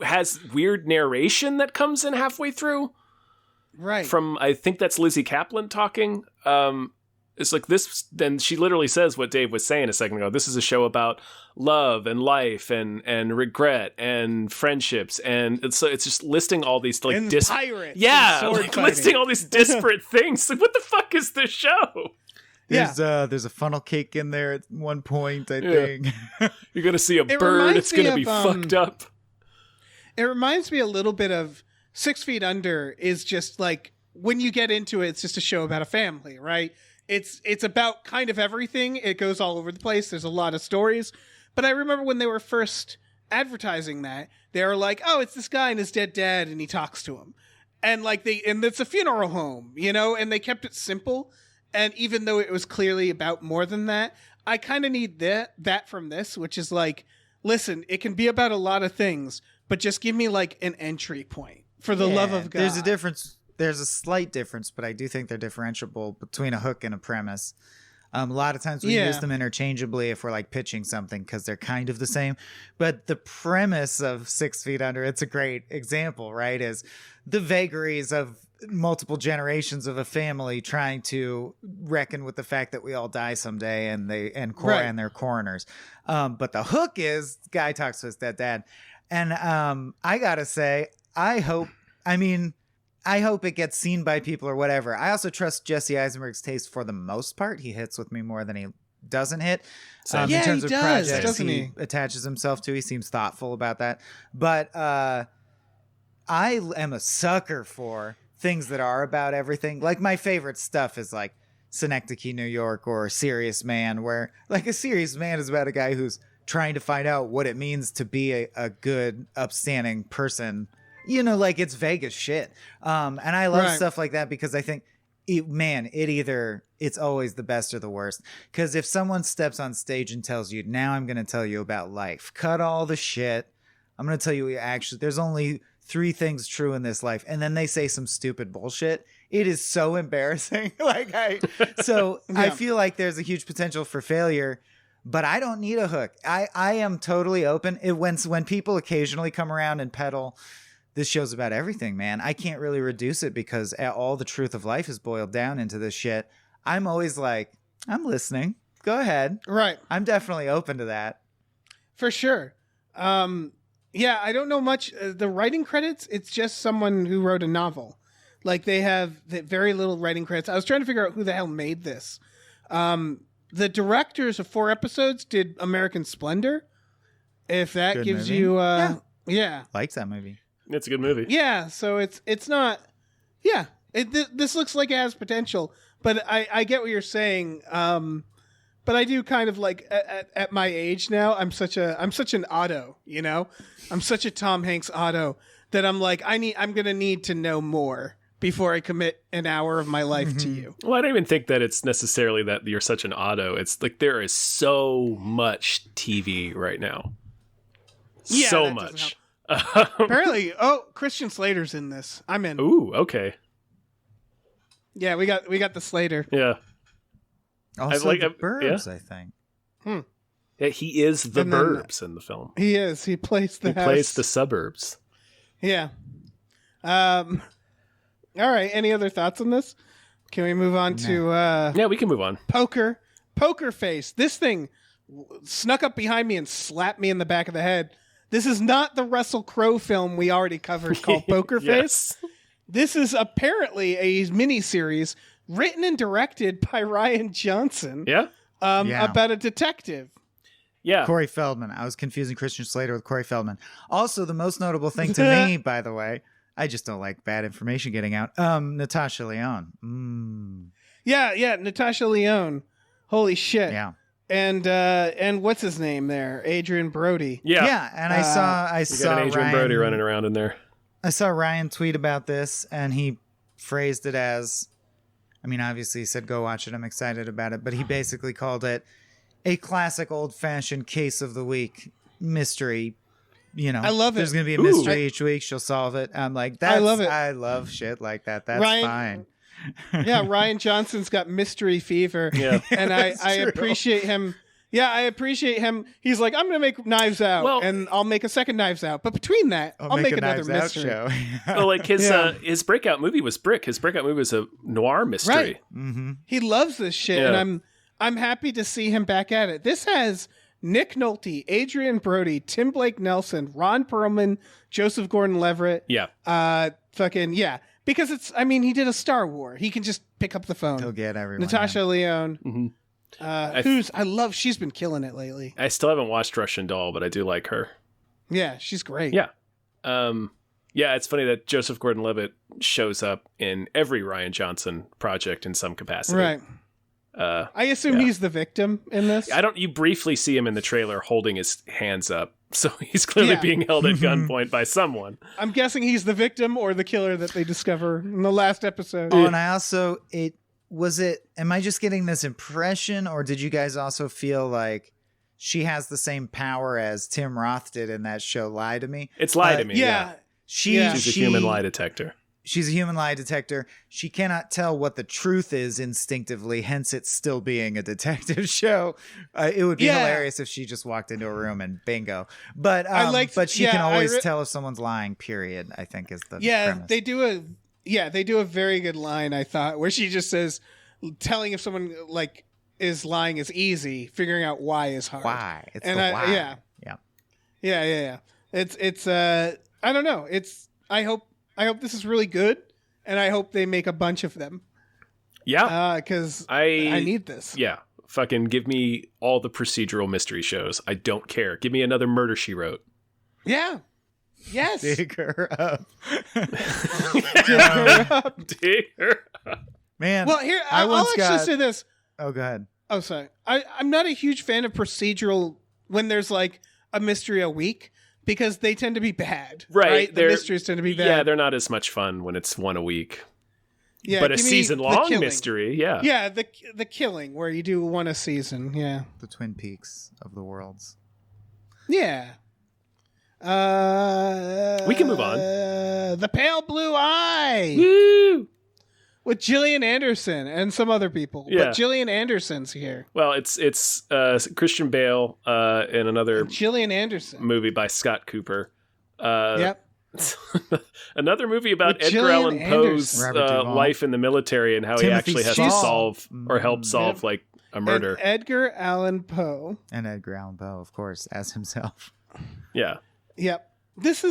has weird narration that comes in halfway through. Right. From, I think that's Lizzie Kaplan talking. It's like this. Then she literally says what Dave was saying a second ago. This is a show about love and life and regret and friendships, and it's just listing all these like pirates. Yeah, and like listing all these disparate things. Like, what the fuck is this show? There's a funnel cake in there at one point, I think. You're gonna see a bird. It's gonna be fucked up. It reminds me a little bit of 6 Feet Under. Is just like, when you get into it, it's just a show about a family, right? It's about kind of everything. It goes all over the place. There's a lot of stories. But I remember when they were first advertising that, they were like, oh, it's this guy and his dead dad, and he talks to him. And like and it's a funeral home, and they kept it simple. And even though it was clearly about more than that, I kind of need that from this, which is like, listen, it can be about a lot of things, but just give me like an entry point, for the love of God. There's a difference. There's a slight difference, but I do think they're differentiable between a hook and a premise. A lot of times we use them interchangeably if we're like pitching something, because they're kind of the same. But the premise of 6 Feet Under, it's a great example, right? Is the vagaries of multiple generations of a family trying to reckon with the fact that we all die someday, and they're coroners. But the hook is, guy talks to his dead dad. And I gotta say, I hope it gets seen by people or whatever. I also trust Jesse Eisenberg's taste for the most part. He hits with me more than he doesn't hit. In terms of projects he attaches himself to, he seems thoughtful about that. But I am a sucker for things that are about everything. Like, my favorite stuff is like Synecdoche, New York, or Serious Man, where like a Serious Man is about a guy who's trying to find out what it means to be a good, upstanding person. Like, it's Vegas shit. And I love stuff like that, because I think, it's always the best or the worst. Because if someone steps on stage and tells you, now I'm going to tell you about life, cut all the shit, I'm going to tell you there's only 3 things true in this life, and then they say some stupid bullshit, it is so embarrassing. I feel like there's a huge potential for failure. But I don't need a hook. I am totally open. When people occasionally come around and peddle, this show's about everything, man, I can't really reduce it, because all the truth of life is boiled down into this shit. I'm always like, I'm listening. Go ahead. Right. I'm definitely open to that. For sure. Yeah, I don't know much. The writing credits, it's just someone who wrote a novel. Like, they have very little writing credits. I was trying to figure out who the hell made this. The directors of 4 episodes did American Splendor. If that Good gives movie. you, yeah. Likes that movie. It's a good movie. Yeah, so it's not. Yeah, this looks like it has potential, but I get what you're saying. But I do kind of like at my age now, I'm such an Otto, I'm such a Tom Hanks Otto that I'm like, I'm gonna need to know more before I commit an hour of my life to you. Well, I don't even think that it's necessarily that you're such an Otto. It's like, there is so much TV right now. Yeah, so that much. Apparently, Christian Slater's in this. I'm in. Ooh, okay. Yeah, we got the Slater. Yeah. Also, the Burbs, I think. Yeah, he is the Burbs in the film. He is. He plays the house. He plays the suburbs. Yeah. All right. Any other thoughts on this? Can we move on to... Yeah, we can move on. Poker Face. This thing snuck up behind me and slapped me in the back of the head. This is not the Russell Crowe film we already covered called Poker Face. This is apparently a miniseries written and directed by Ryan Johnson. Yeah? About a detective. Yeah. Corey Feldman. I was confusing Christian Slater with Corey Feldman. Also, the most notable thing to me, by the way, I just don't like bad information getting out. Natasha Lyonne. Yeah, Natasha Lyonne. Holy shit. Yeah. And what's his name there? Adrian Brody. Yeah. And I saw got an Adrian Brody running around in there. I saw Ryan tweet about this, and he phrased it as, obviously he said, go watch it, I'm excited about it, but he basically called it a classic old-fashioned case of the week mystery. I love it. There's going to be a mystery each week. She'll solve it. I'm like, I love it. I love shit like that. That's fine. Yeah, Ryan Johnson's got mystery fever. Yeah. And I appreciate him. Yeah, I appreciate him. He's like, I'm going to make Knives Out, Well- and I'll make a second Knives Out. But between that, I'll make a another Knives Out mystery. show. Well, like his Yeah. his breakout movie was Brick. His breakout movie was a noir mystery. Right. Mm-hmm. He loves this shit, Yeah. and I'm happy to see him back at it. This has Nick Nolte, Adrian Brody, Tim Blake Nelson, Ron Perlman, Joseph Gordon-Levitt. Yeah. Because he did a Star War. He can just pick up the phone. He'll get everyone. Natasha Lyonne, Mhm. she's been killing it lately. I still haven't watched Russian Doll, but I do like her. Yeah, she's great. Yeah. Yeah, it's funny that Joseph Gordon-Levitt shows up in every Rian Johnson project in some capacity. Right. I assume he's the victim in this. You briefly see him in the trailer holding his hands up, so he's clearly Yeah. being held at gunpoint by someone. I'm guessing he's the victim or the killer that they discover in the last episode. Oh, and I also am I just getting this impression, or did you guys also feel like she has the same power as Tim Roth did in that show Lie to Me? It's Lie to Me. Yeah. She's a human lie detector. She's a human lie detector. She cannot tell what the truth is instinctively, hence it's still being a detective show. It would be hilarious if she just walked into a room and bingo. But but she can always tell if someone's lying, period, I think is the premise. They do a very good line, I thought, where she just says telling if someone like is lying is easy, figuring out why is hard. Why? It's And the I- why. Yeah. It's I don't know. I hope this is really good, and I hope they make a bunch of them. Yeah. Because I need this. Yeah. Fucking give me all the procedural mystery shows. I don't care. Give me another Murder, She Wrote. Yeah. Yes. Dig her up. Dig her up. Man. Well, here I I'll once actually got- say this. Oh, go ahead. Oh, sorry. I'm not a huge fan of procedural when there's like a mystery a week because they tend to be bad. Right. The mysteries tend to be bad. Yeah, they're not as much fun when it's one a week. Yeah, but a give me season-long the killing. mystery, yeah. Yeah, the killing where you do one a season. Yeah. The Twin Peaks of the worlds. Yeah. We can move on. The Pale Blue Eye Woo! with Gillian Anderson and some other people. Yeah. But Gillian Anderson's here. Well, it's Christian Bale in another Gillian Anderson. movie by Scott Cooper. Yep. Another movie about With Edgar Gillian Allan Poe's Anderson. Robert Duvall. life in the military and how Timothy he actually has Spall. to solve or help solve like a murder. And Edgar Allan Poe. And Edgar Allan Poe, of course, as himself. Yeah. Yep. This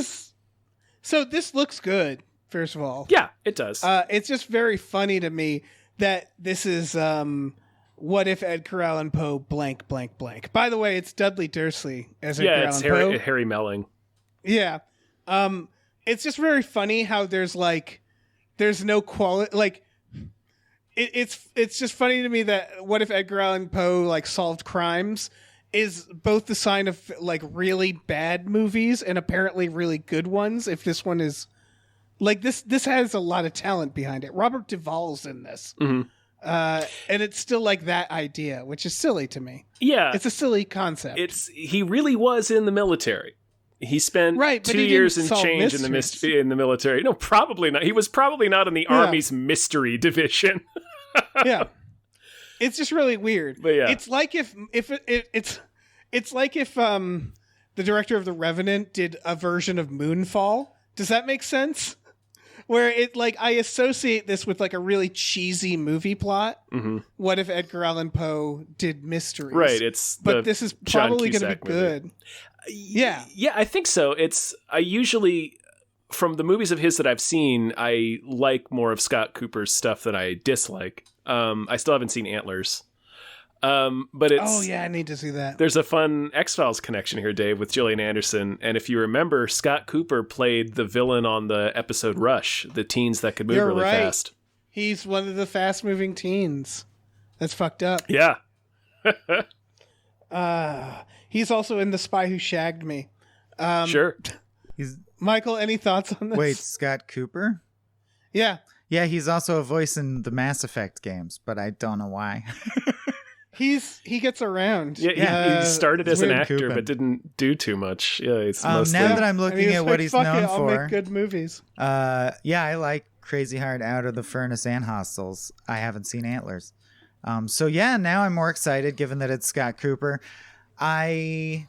looks good, first of all. Yeah, it does. It's just very funny to me that this is what if Edgar Allan Poe blank blank blank. By the way, it's Dudley Dursley as Edgar yeah, it's Allan Poe. Harry Melling. Yeah. It's just very funny how there's no quality, like it's just funny to me that what if Edgar Allan Poe like solved crimes is both the sign of like really bad movies and apparently really good ones. If this one is like this has a lot of talent behind it. Robert Duvall's in this. Mm-hmm. And it's still like that idea, which is silly to me. Yeah. It's a silly concept. He really was in the military. He spent Right, but 2 he years didn't and solve change mysteries. in the military. No, probably not. He was probably not in the Army's mystery division. Yeah. It's just really weird. But yeah. It's like if the director of The Revenant did a version of Moonfall. Does that make sense? Where it like I associate this with like a really cheesy movie plot. Mm-hmm. What if Edgar Allan Poe did mysteries? Right, but this is John probably going to be Cusack movie. good. Yeah. Yeah, I think so. I usually, from the movies of his that I've seen, I like more of Scott Cooper's stuff than I dislike. I still haven't seen Antlers. But it's... Oh, yeah, I need to see that. There's a fun X-Files connection here, Dave, with Gillian Anderson. And if you remember, Scott Cooper played the villain on the episode Rush, the teens that could move You're really right. fast. He's one of the fast-moving teens. That's fucked up. Yeah. He's also in The Spy Who Shagged Me. Sure. He's Michael, any thoughts on this? wait, Scott Cooper? Yeah. Yeah, he's also a voice in the Mass Effect games, but I don't know why. He gets around. Yeah, he started as an weird actor, Coopin. but didn't do too much. Yeah, it's mostly... Now that I'm And looking he was at like, what he's "Fuck known it, I'll for, make good movies. yeah, I like Crazy Heart, Out of the Furnace, and Hostels. I haven't seen Antlers. So yeah, now I'm more excited given that it's Scott Cooper. I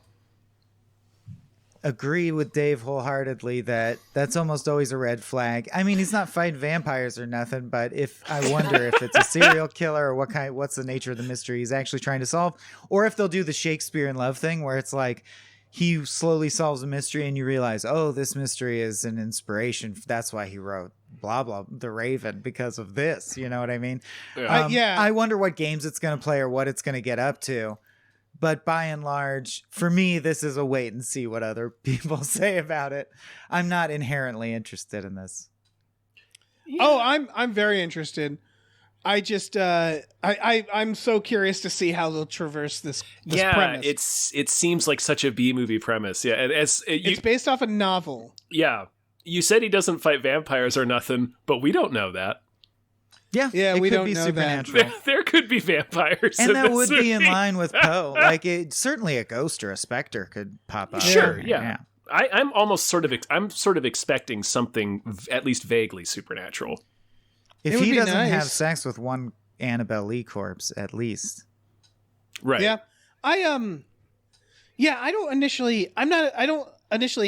agree with Dave wholeheartedly that that's almost always a red flag. I mean, he's not fighting vampires or nothing, but I wonder if it's a serial killer or what's the nature of the mystery he's actually trying to solve, or if they'll do the Shakespeare in Love thing where it's like he slowly solves a mystery and you realize, oh, this mystery is an inspiration. That's why he wrote blah blah The Raven, because of this. You know what I mean? Yeah. I wonder what games it's going to play or what it's going to get up to. But by and large, for me, this is a wait and see what other people say about it. I'm not inherently interested in this. Yeah. Oh, I'm very interested. I just I'm so curious to see how they'll traverse this premise. It seems like such a B movie premise. Yeah, and it's based off a novel. Yeah, you said he doesn't fight vampires or nothing, but we don't know that. Yeah, we don't be know supernatural. There could be vampires, and that would be in line with Poe. Like, certainly a ghost or a specter could pop up. Sure, yeah. I'm almost sort of expecting something at least vaguely supernatural. If he doesn't have sex with one Annabelle Lee corpse, at least, right? Yeah, I don't initially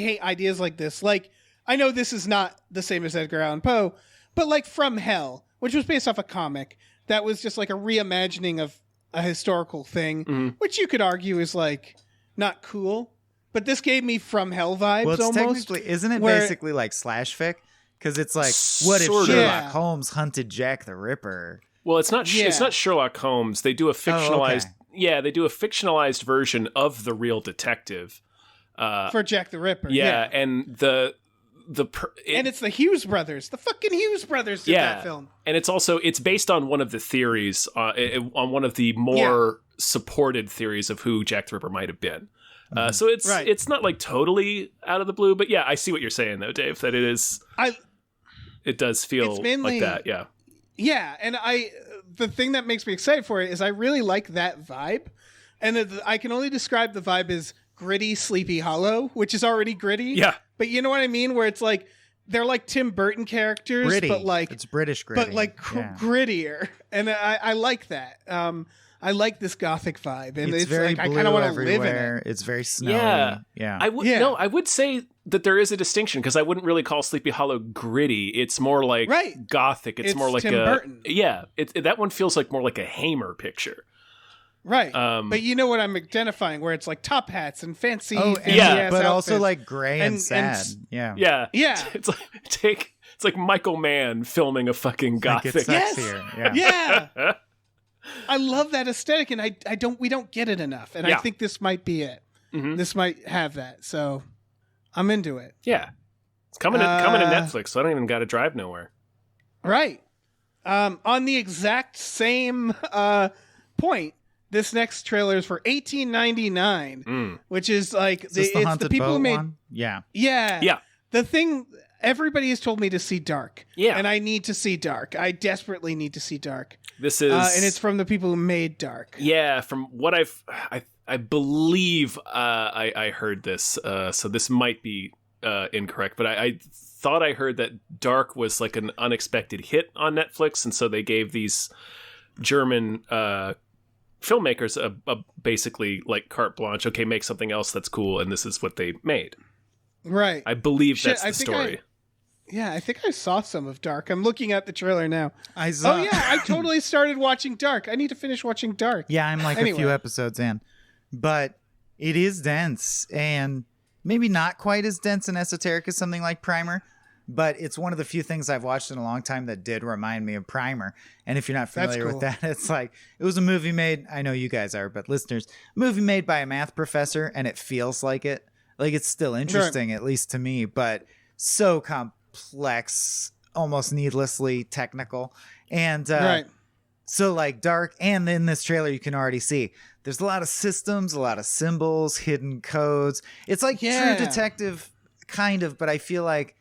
hate ideas like this. Like, I know this is not the same as Edgar Allan Poe, but like From Hell, which was based off a comic that was just like a reimagining of a historical thing, which you could argue is like not cool. But this gave me From Hell vibes. Well, it's almost. technically, isn't it basically like slash fic? Because it's like, what if Sherlock Holmes hunted Jack the Ripper? Well, it's not. It's not Sherlock Holmes. They do a fictionalized. Yeah, they do a fictionalized version of the real detective for Jack the Ripper. Yeah, and and it's the Hughes brothers. The fucking Hughes brothers did that film. And it's based on one of the theories, on one of the more supported theories of who Jack the Ripper might have been. So it's not like totally out of the blue, but yeah, I see what you're saying though, Dave. That it does feel like that. Yeah. Yeah, and the thing that makes me excited for it is I really like that vibe, and I can only describe the vibe as gritty, Sleepy Hollow, which is already gritty. Yeah. But you know what I mean? Where it's like, they're like Tim Burton characters, gritty. But like, it's British gritty. But like grittier. And I like that. I like this gothic vibe. And it's very like, blue, I kind of want to everywhere. live in it. It's very snowy. Yeah. I would say that there is a distinction, because I wouldn't really call Sleepy Hollow gritty. It's more like gothic. It's more like Tim Burton. Yeah. That one feels like more like a Hamer picture. Right. But you know what I'm identifying, where it's like top hats and fancy. But outfits. also like gray and sad. Yeah. It's like Michael Mann filming a fucking gothic. Yeah. I love that aesthetic, and we don't get it enough. And I think this might be it. Mm-hmm. This might have that. So I'm into it. Yeah. It's coming to Netflix, so I don't even got to drive nowhere. Right. On the exact same point, this next trailer is for 1899, which is like it's the people who made one? Yeah. The thing, everybody has told me to see Dark. Yeah. And I need to see Dark. I desperately need to see Dark. This is and it's from the people who made Dark. Yeah, from what I believe I heard this, so this might be incorrect, but I thought I heard that Dark was like an unexpected hit on Netflix, and so they gave these German filmmakers a basically like carte blanche. Okay, make something else that's cool, and this is what they made. Right. I believe that's the story. I think I saw some of Dark. I'm looking at the trailer now. I totally started watching Dark. I need to finish watching Dark. Yeah, I'm like a few episodes in. But it is dense, and maybe not quite as dense and esoteric as something like Primer, but it's one of the few things I've watched in a long time that did remind me of Primer. And if you're not familiar with that, it's like, it was a movie made, I know you guys are, but listeners, movie made by a math professor, and it feels like it. Like, it's still interesting, at least to me, but so complex, almost needlessly technical. And so like Dark, and in this trailer you can already see there's a lot of systems, a lot of symbols, hidden codes. It's like True Detective kind of, but I feel like,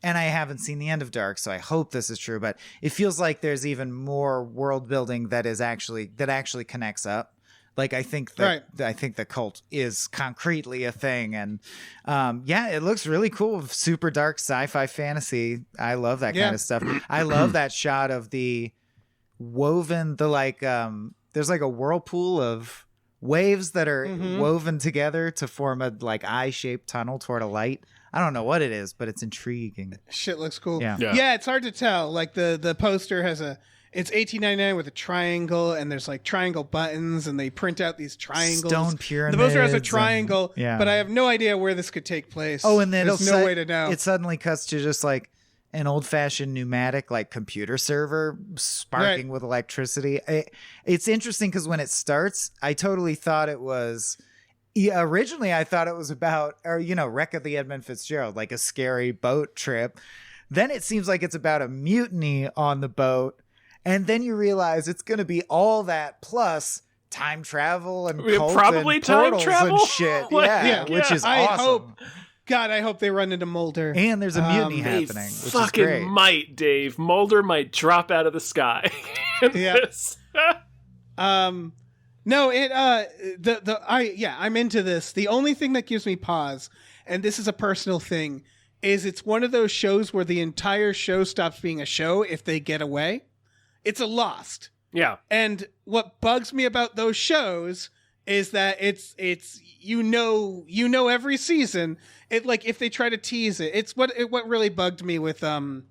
and I haven't seen the end of Dark, so I hope this is true, but it feels like there's even more world building that actually connects up. Like, I think the cult is concretely a thing, and it looks really cool. Super dark sci-fi fantasy. I love that kind of stuff. I love that shot of the woven the like there's like a whirlpool of waves that are woven together to form a like eye-shaped tunnel toward a light. I don't know what it is, but it's intriguing. Shit looks cool. Yeah. It's hard to tell. Like the poster has it's $18.99 with a triangle, and there's like triangle buttons, and they print out these triangles. Stone pyramids. The poster has a triangle, and, but I have no idea where this could take place. Oh, and then there's no way to know. It suddenly cuts to just like an old-fashioned pneumatic like computer server sparking with electricity. It's interesting because when it starts, I totally thought it was. Yeah, originally I thought it was about, or Wreck of the Edmund Fitzgerald, like a scary boat trip. Then it seems like it's about a mutiny on the boat, and then you realize it's going to be all that plus time travel and cults probably and time portals travel and shit. Which is I awesome. I hope they run into Mulder. And there's a mutiny They happening, which fucking is great. might, Dave. Mulder might drop out of the sky. This. No, I'm into this. The only thing that gives me pause, and this is a personal thing, is it's one of those shows where the entire show stops being a show if they get away. It's a Lost. Yeah. And what bugs me about those shows is that it's every season. It like if they try to tease it. It's what really bugged me with that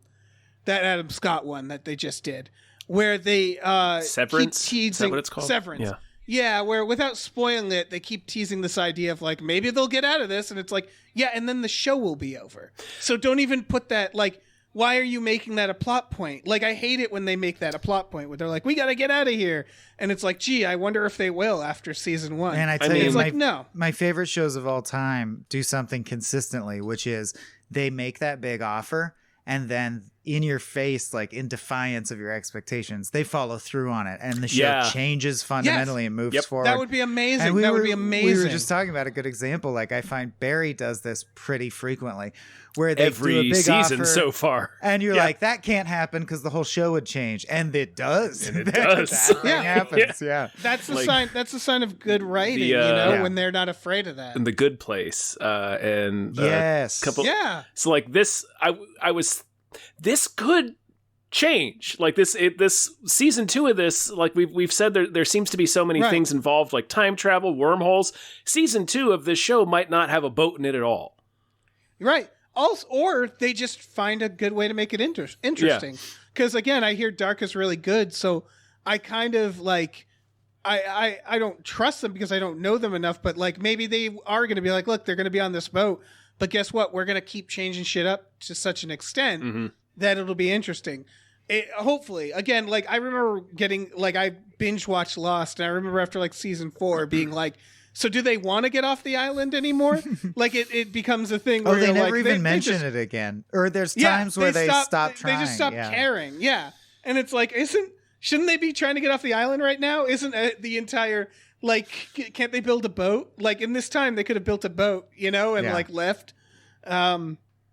Adam Scott one that they just did, where they Severance? keep teasing. Is that what it's called? Severance. Yeah, where without spoiling it, they keep teasing this idea of like maybe they'll get out of this, and it's like, yeah, and then the show will be over. So don't even put that like. Why are you making that a plot point? Like, I hate it when they make that a plot point where they're like, we got to get out of here. And it's like, gee, I wonder if they will after season 1. And I tell it's you, like, no. My favorite shows of all time do something consistently, which is they make that big offer, and then in your face, like in defiance of your expectations, they follow through on it, and the show changes fundamentally and moves forward. That would be amazing. And would be amazing. We were just talking about a good example. Like I find Barry does this pretty frequently, where they every do a big season offer, so far, and you're like, that can't happen because the whole show would change, and it does. And it does. That thing happens. Yeah, that's the Like, sign. That's a sign of good writing. When they're not afraid of that. in The Good Place, and yes, couple. Yeah. So like this, I was. This could change. Like this season 2 of this, like we've said, there seems to be so many things involved, like time travel, wormholes. Season 2 of this show might not have a boat in it at all. Right. Also, or they just find a good way to make it interesting. Because again, I hear Dark is really good, so I kind of like. I don't trust them because I don't know them enough, but like maybe they are going to be like, look, they're going to be on this boat, but guess what? We're going to keep changing shit up to such an extent that it'll be interesting. Hopefully, again, like I remember getting like I binge watched Lost, and I remember after like season 4 being like, so do they want to get off the island anymore? Like it becomes a thing where they you're never like, even mention it again, or there's times where they stop trying. They just stop caring. Yeah, and it's like, shouldn't they be trying to get off the island right now? Isn't the entire like can't they build a boat? Like in this time they could have built a boat, and like left.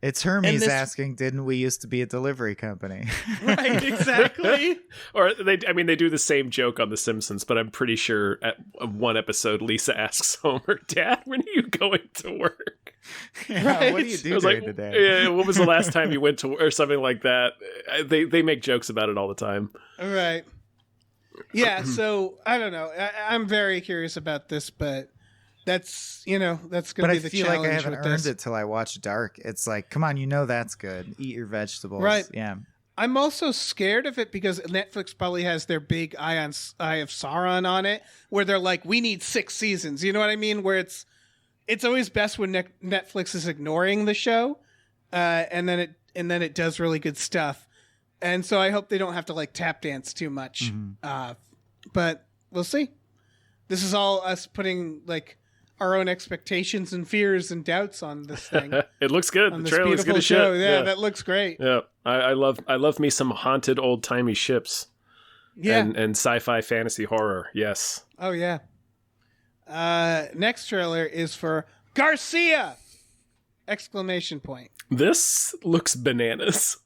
It's Hermes asking, didn't we used to be a delivery company? Right, exactly. Or they do the same joke on The Simpsons, but I'm pretty sure at one episode Lisa asks Homer, Dad, when are you going to work? Right. What do you do today? Yeah, what was the last time you went to work, or something like that? They make jokes about it all the time. Right. Yeah, so I don't know. I'm very curious about this, but that's going to be the challenge. But I feel like I haven't earned this. it till I watch Dark. It's like, come on, that's good. Eat your vegetables. Right. Yeah. I'm also scared of it because Netflix probably has their big Eye of Sauron on it, where they're like, we need 6 seasons. You know what I mean? Where it's always best when Netflix is ignoring the show, and then it does really good stuff. And so I hope they don't have to like tap dance too much. But we'll see. This is all us putting like our own expectations and fears and doubts on this thing. It looks good. The trailer looks good as show. shit. Yeah, that looks great. Yeah, I love me some haunted old timey ships. Yeah, and sci-fi fantasy horror. Yes. Oh yeah. Next trailer is for Garcia! ! This looks bananas.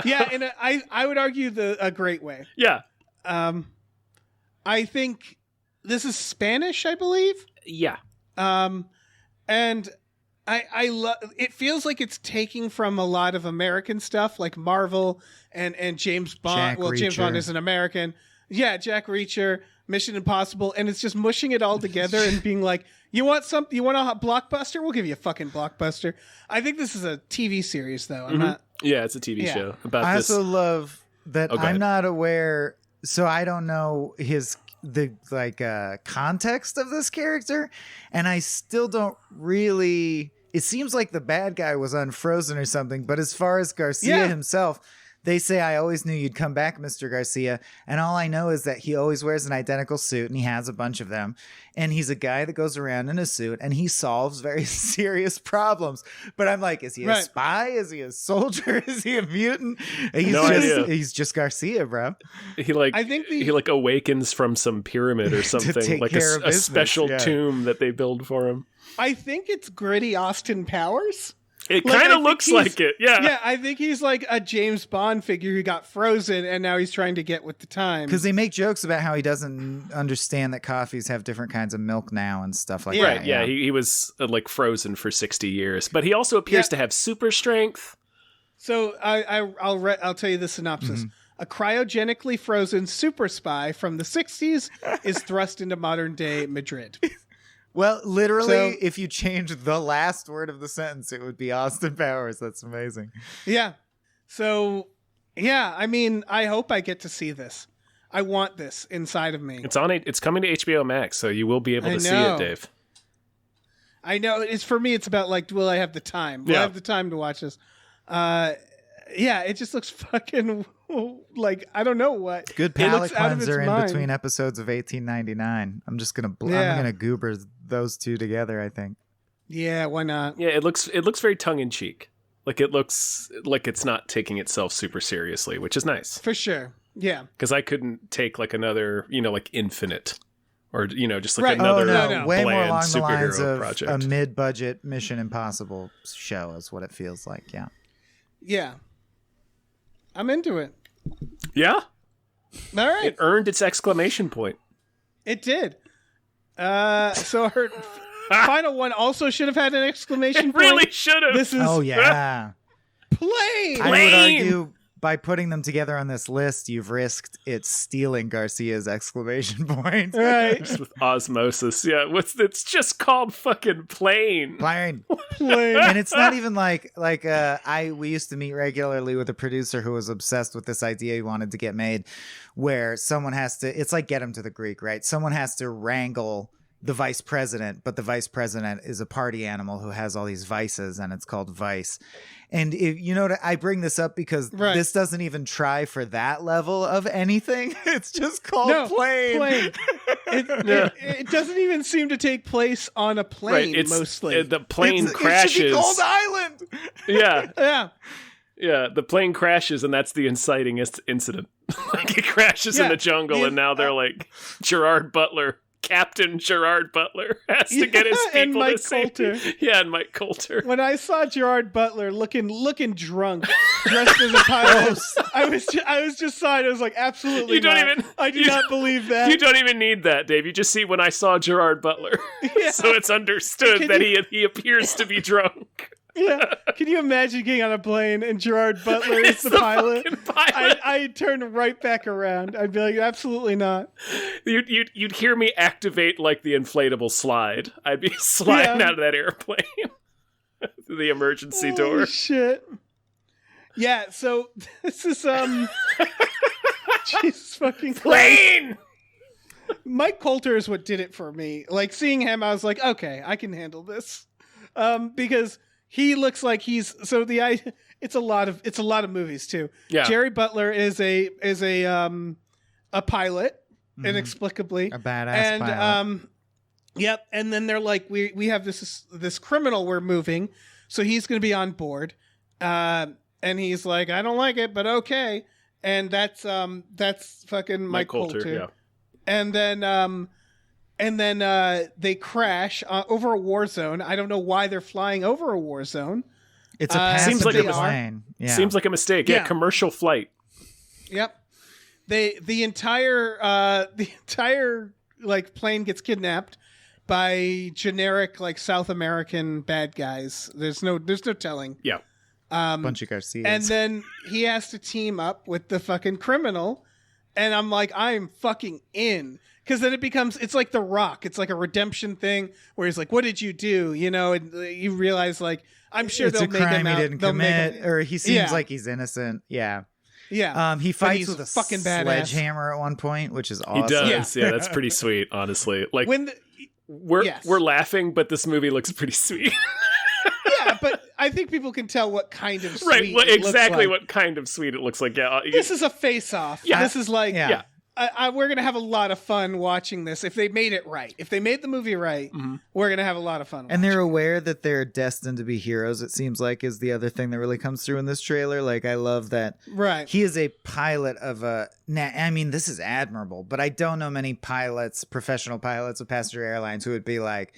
Yeah, in I would argue a great way. Yeah. I think this is Spanish, I believe. Yeah. And I love. It feels like it's taking from a lot of American stuff, like Marvel and James Bond. Jack James Bond Reacher. is an American. Yeah, Jack Reacher, Mission Impossible, and it's just mushing it all together and being like, you want something? You want a blockbuster? We'll give you a fucking blockbuster. I think this is a TV series, though. I'm not. Yeah, it's a TV show about I this. also love that Oh, go I'm ahead. not aware, so I don't know the context of this character, and I still don't really. It seems like the bad guy was unfrozen or something, but as far as Garcia himself, they say, I always knew you'd come back, Mr. Garcia. And all I know is that he always wears an identical suit, and he has a bunch of them. And he's a guy that goes around in a suit, and he solves very serious problems. But I'm like, is he a spy? Is he a soldier? Is he a mutant? He's just Garcia, bro. I think he awakens from some pyramid or something, take like care of a business, special tomb that they build for him. I think it's gritty Austin Powers. It Like, kind I of think looks he's- like it. Yeah. Yeah, I think he's like a James Bond figure who got frozen and now he's trying to get with the times. Because they make jokes about how he doesn't understand that coffees have different kinds of milk now and stuff like Right. that. Yeah. He was like frozen for 60 years, but he also appears to have super strength. So I'll tell you the synopsis. A cryogenically frozen super spy from the 60s is thrust into modern day Madrid. Well, literally, So- if you change the last word of the sentence, it would be Austin Powers. That's amazing. Yeah. So, yeah, I mean, I hope I get to see this. I want this inside of me. It's coming to HBO Max, so you will be able to see know. it, Dave. I know it's for me. It's about like, will I have the time? Will I have the time to watch this? Yeah, it just looks fucking like I don't know what. Good It palate looks out of its cleanser in mind. between episodes of 1899. I'm just gonna Yeah. I'm gonna goober those two together. I think. Yeah, why not? Yeah, it looks very tongue in cheek. Like it looks like it's not taking itself super seriously, which is nice. For sure. Yeah. Because I couldn't take like another, like Infinite, or just like Right. another no. Way more bland along the lines superhero of project. a mid-budget Mission Impossible show is what it feels like. Yeah. Yeah. I'm into it. Yeah, All right. it earned its exclamation point. It did. So her final one also should have had an exclamation It really point. should have. This is Oh yeah. plane. I would Plane! argue by putting them together on this list, you've risked it stealing Garcia's exclamation point. Right. Just with osmosis. Yeah, it's just called fucking plane. Plane. Plane. And it's not even like we used to meet regularly with a producer who was obsessed with this idea he wanted to get made, where someone has to, it's like Get Him to the Greek, right? Someone has to wrangle the vice president, but the vice president is a party animal who has all these vices, and it's called Vice. And I bring this up because this doesn't even try for that level of anything. It's just called Plane. It doesn't even seem to take place on a plane. Right, mostly. the plane It should crashes. be called Island. Yeah, Yeah. yeah. The plane crashes, and that's the inciting incident. Like it crashes in Yeah, the jungle, and now they're like Gerard Butler. Captain Gerard Butler has to get his people and Mike to safety. Coulter. Yeah, and Mike Coulter. When I saw Gerard Butler looking drunk, dressed as a pilot, I was just sighing. I was like, absolutely You don't not. even- I do you- not believe that. You don't even need that, Dave. You just see when I saw Gerard Butler. Yeah. So it's understood Can that you- he appears to be drunk. Yeah. Can you imagine getting on a plane and Gerard Butler is It's the the pilot? fucking pilot. I'd turn right back around. I'd be like, absolutely not. You'd hear me activate like the inflatable slide. I'd be sliding Yeah. out of that airplane through the emergency Holy door. shit. Yeah, so this is Jesus fucking Christ. Plane. Mike Coulter is what did it for me. Like seeing him, I was like, okay, I can handle this. Because he looks like it's a lot of movies too. Yeah. Jerry Butler is a pilot, inexplicably. A badass And pilot. yep, and then they're like, we have this criminal we're moving, so he's gonna be on board. And he's like, I don't like it, but okay. And that's fucking Mike Coulter. Yeah. And then they crash over a war zone. I don't know why they're flying over a war zone. It's a Seems like passenger it was- plane. Yeah. Seems like a mistake. Yeah, Yeah. commercial flight. Yep. The entire like plane gets kidnapped, by generic like South American bad guys. There's no telling. Yeah. Bunch of Garcias. And then he has to team up with the fucking criminal. And I'm like, I'm fucking in. Because then it's like The Rock. It's like a redemption thing where he's like, what did you do? You know, and you realize like, I'm sure it's they'll a make crime him he out. didn't commit, or he seems like he's innocent. Yeah. Yeah. He But fights he's with a fucking badass. sledgehammer at one point, which is awesome. He does. Yeah, that's pretty sweet, honestly. Like, we're laughing, but this movie looks pretty sweet. Yeah, but I think people can tell what kind of sweet Right, well, it looks exactly like. what kind of sweet it looks like. Yeah, This is a face-off. Yeah. This is like, yeah. we're going to have a lot of fun watching this if they made it right. If they made the movie right, we're going to have a lot of fun. And they're aware that they're destined to be heroes, it seems like, is the other thing that really comes through in this trailer. Like, I love that he is a pilot of a... Nah, I mean, this is admirable, but I don't know many pilots, professional pilots of passenger airlines who would be like,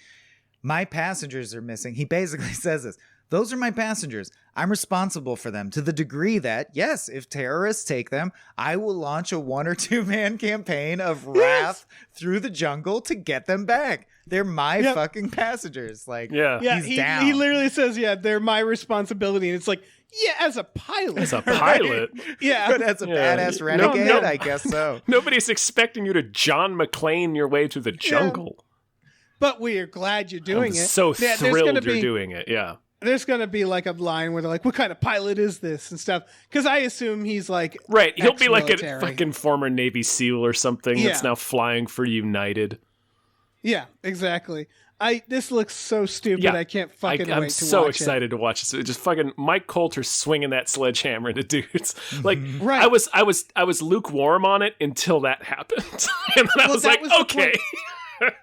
my passengers are missing. He basically says this. Those are my passengers. I'm responsible for them to the degree that, yes, if terrorists take them, I will launch a 1 or 2 man campaign of wrath through the jungle to get them back. They're my fucking passengers. Like, he's down. He literally says, they're my responsibility. And it's like, as a pilot. As a pilot? Yeah. But as a badass renegade, I guess so. Nobody's expecting you to John McClane your way through the jungle. But we are glad you're doing I'm it. so thrilled you're doing it, yeah. There's going to be like a line where they're like, what kind of pilot is this and stuff? Because I assume he's like Right, he'll be like a ex-military. fucking former Navy SEAL or something that's now flying for United. Yeah, exactly. This looks so stupid. Yeah. I can't fucking wait to watch it. I'm so excited to watch this. Just fucking Mike Coulter swinging that sledgehammer into dudes. Like, Right. I was lukewarm on it until that happened. And then I was like, okay.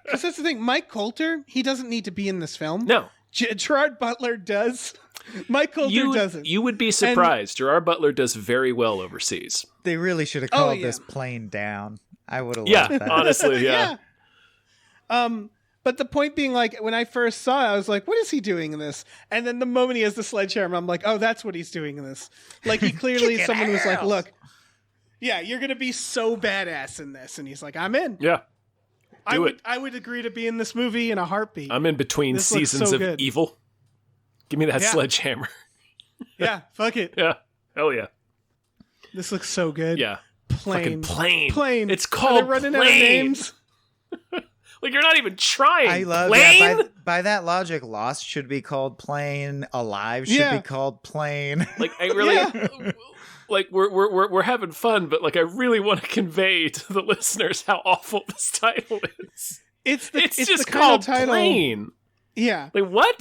Because that's the thing. Mike Coulter, he doesn't need to be in this film. No. Gerard Butler does. Mike Coulter doesn't. You would be surprised. Gerard Butler does very well overseas. They really should have called this plane down. I would have loved that. Honestly, yeah. But the point being, like, when I first saw it, I was like, what is he doing in this? And then the moment he has the sledgehammer, I'm like, oh, that's what he's doing in this. Like, he clearly, someone was like, look, you're going to be so badass in this. And he's like, I'm in. Yeah. I would agree to be in this movie in a heartbeat. I'm in between This seasons so of good. evil. Give me that sledgehammer. Yeah, fuck it. Yeah. Hell yeah. This looks so good. Yeah. Plane. Fucking plane. Plane. It's called Are they running plane. out of names? Like, you're not even trying. I love plane? that. By that logic, Lost should be called Plane. Alive should be called Plane. Like, I really... Like, we're having fun, but, like, I really want to convey to the listeners how awful this title is. It's just the called kind of title, Plane. Yeah. Like, what?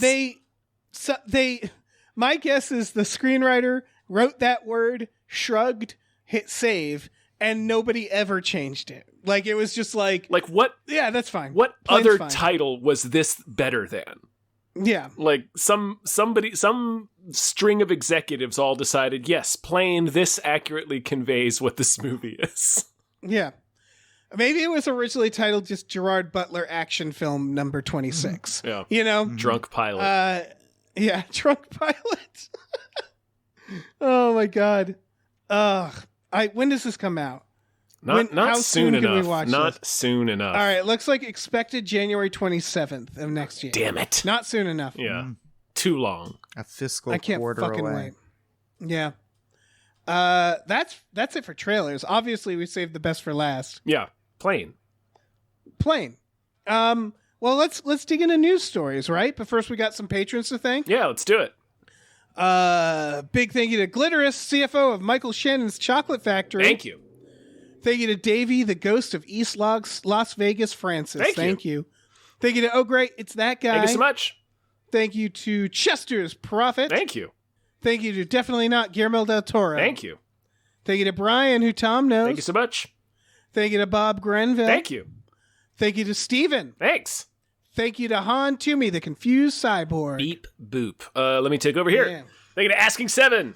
My guess is the screenwriter wrote that word, shrugged, hit save, and nobody ever changed it. Like, it was just like what? Yeah, that's fine. What Plane's other fine. title was this better than? Yeah. Like, some string of executives all decided, yes, Plane, this accurately conveys what this movie is. Yeah. Maybe it was originally titled just Gerard Butler Action Film number 26. Yeah. You know? Drunk Pilot. Drunk Pilot. Oh my God. When does this come out? Not how soon soon can we enough. watch Not this? soon enough. All right, looks like expected January 27th of next year. Damn it. Not soon enough. Yeah. Too long. A fiscal I can't quarter fucking away. wait. Yeah. That's it for trailers. Obviously, we saved the best for last. Yeah. Plane. Well, let's dig into news stories, right? But first, we got some patrons to thank. Yeah, let's do it. Big thank you to Glitterous, CFO of Michael Shannon's Chocolate Factory. Thank you. Thank you to Davey, the ghost of East Las Vegas, Francis. Thank you. Thank you to Oh Great, It's That Guy. Thank you so much. Thank you to Chester's Prophet. Thank you. Thank you to Definitely Not Guillermo del Toro. Thank you. Thank you to Brian, who Tom knows. Thank you so much. Thank you to Bob Grenville. Thank you. Thank you to Steven. Thanks. Thank you to Han Toomey, the confused cyborg. Beep boop. Let me take over here. Yeah. Thank you to Asking Seven.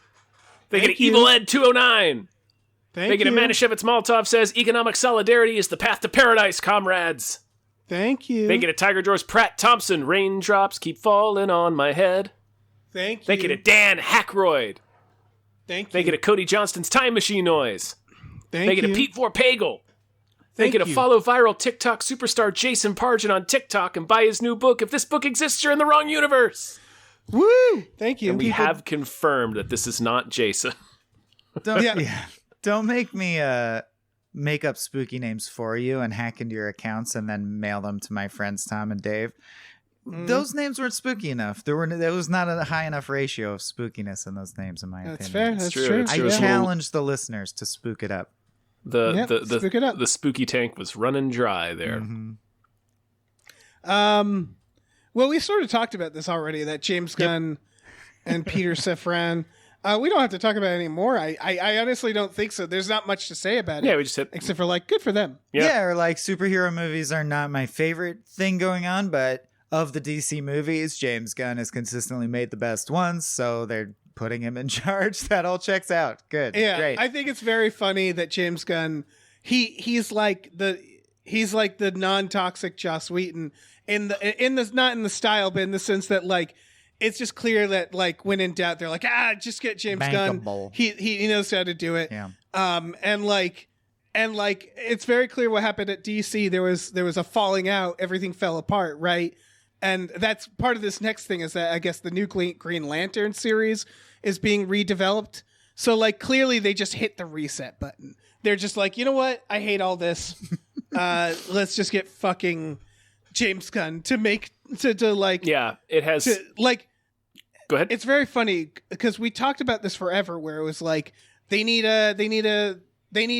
Thank you Thank to you. Evil Ed 209. Thank you to Manischewitz Maltov says, economic solidarity is the path to paradise, comrades. Thank you. Thank you to Tiger George Pratt Thompson. Raindrops keep falling on my head. Thank you. Thank you to Dan Hackroyd. Thank you. Thank you to Cody Johnston's Time Machine Noise. Thank you to Pete Vorpagel. Thank you to you. follow viral TikTok superstar Jason Pargin on TikTok and buy his new book. If this book exists, you're in the wrong universe. Woo! Thank you. And we have confirmed that this is not Jason. Don't make me make up spooky names for you and hack into your accounts and then mail them to my friends Tom and Dave. Those names weren't spooky enough. There was not a high enough ratio of spookiness in those names, in my opinion. That's fair. That's true. I challenge the listeners to spook it up. Spook it up. The spooky tank was running dry there. Mm-hmm. Well, we sort of talked about this already, that James Gunn and Peter Safran. We don't have to talk about it anymore. I honestly don't think so. There's not much to say about it. Yeah, we just said, except for like, good for them. Yeah, or like superhero movies are not my favorite thing going on, but of the DC movies, James Gunn has consistently made the best ones, so they're putting him in charge. That all checks out. Good. Yeah, Great. I think it's very funny that James Gunn, he's like the non-toxic Joss Whedon in the not in the style, but in the sense that like it's just clear that like when in doubt, they're like, just get James Bankable. Gunn. He knows how to do it. Yeah. And like it's very clear what happened at DC. There was a falling out. Everything fell apart, right? And that's part of this next thing is that I guess the new Green Lantern series is being redeveloped. So like clearly they just hit the reset button. They're just like, you know what? I hate all this. Let's just get fucking James Gunn to like. Yeah, it has. To, like, go ahead. It's very funny because we talked about this forever, where it was like they need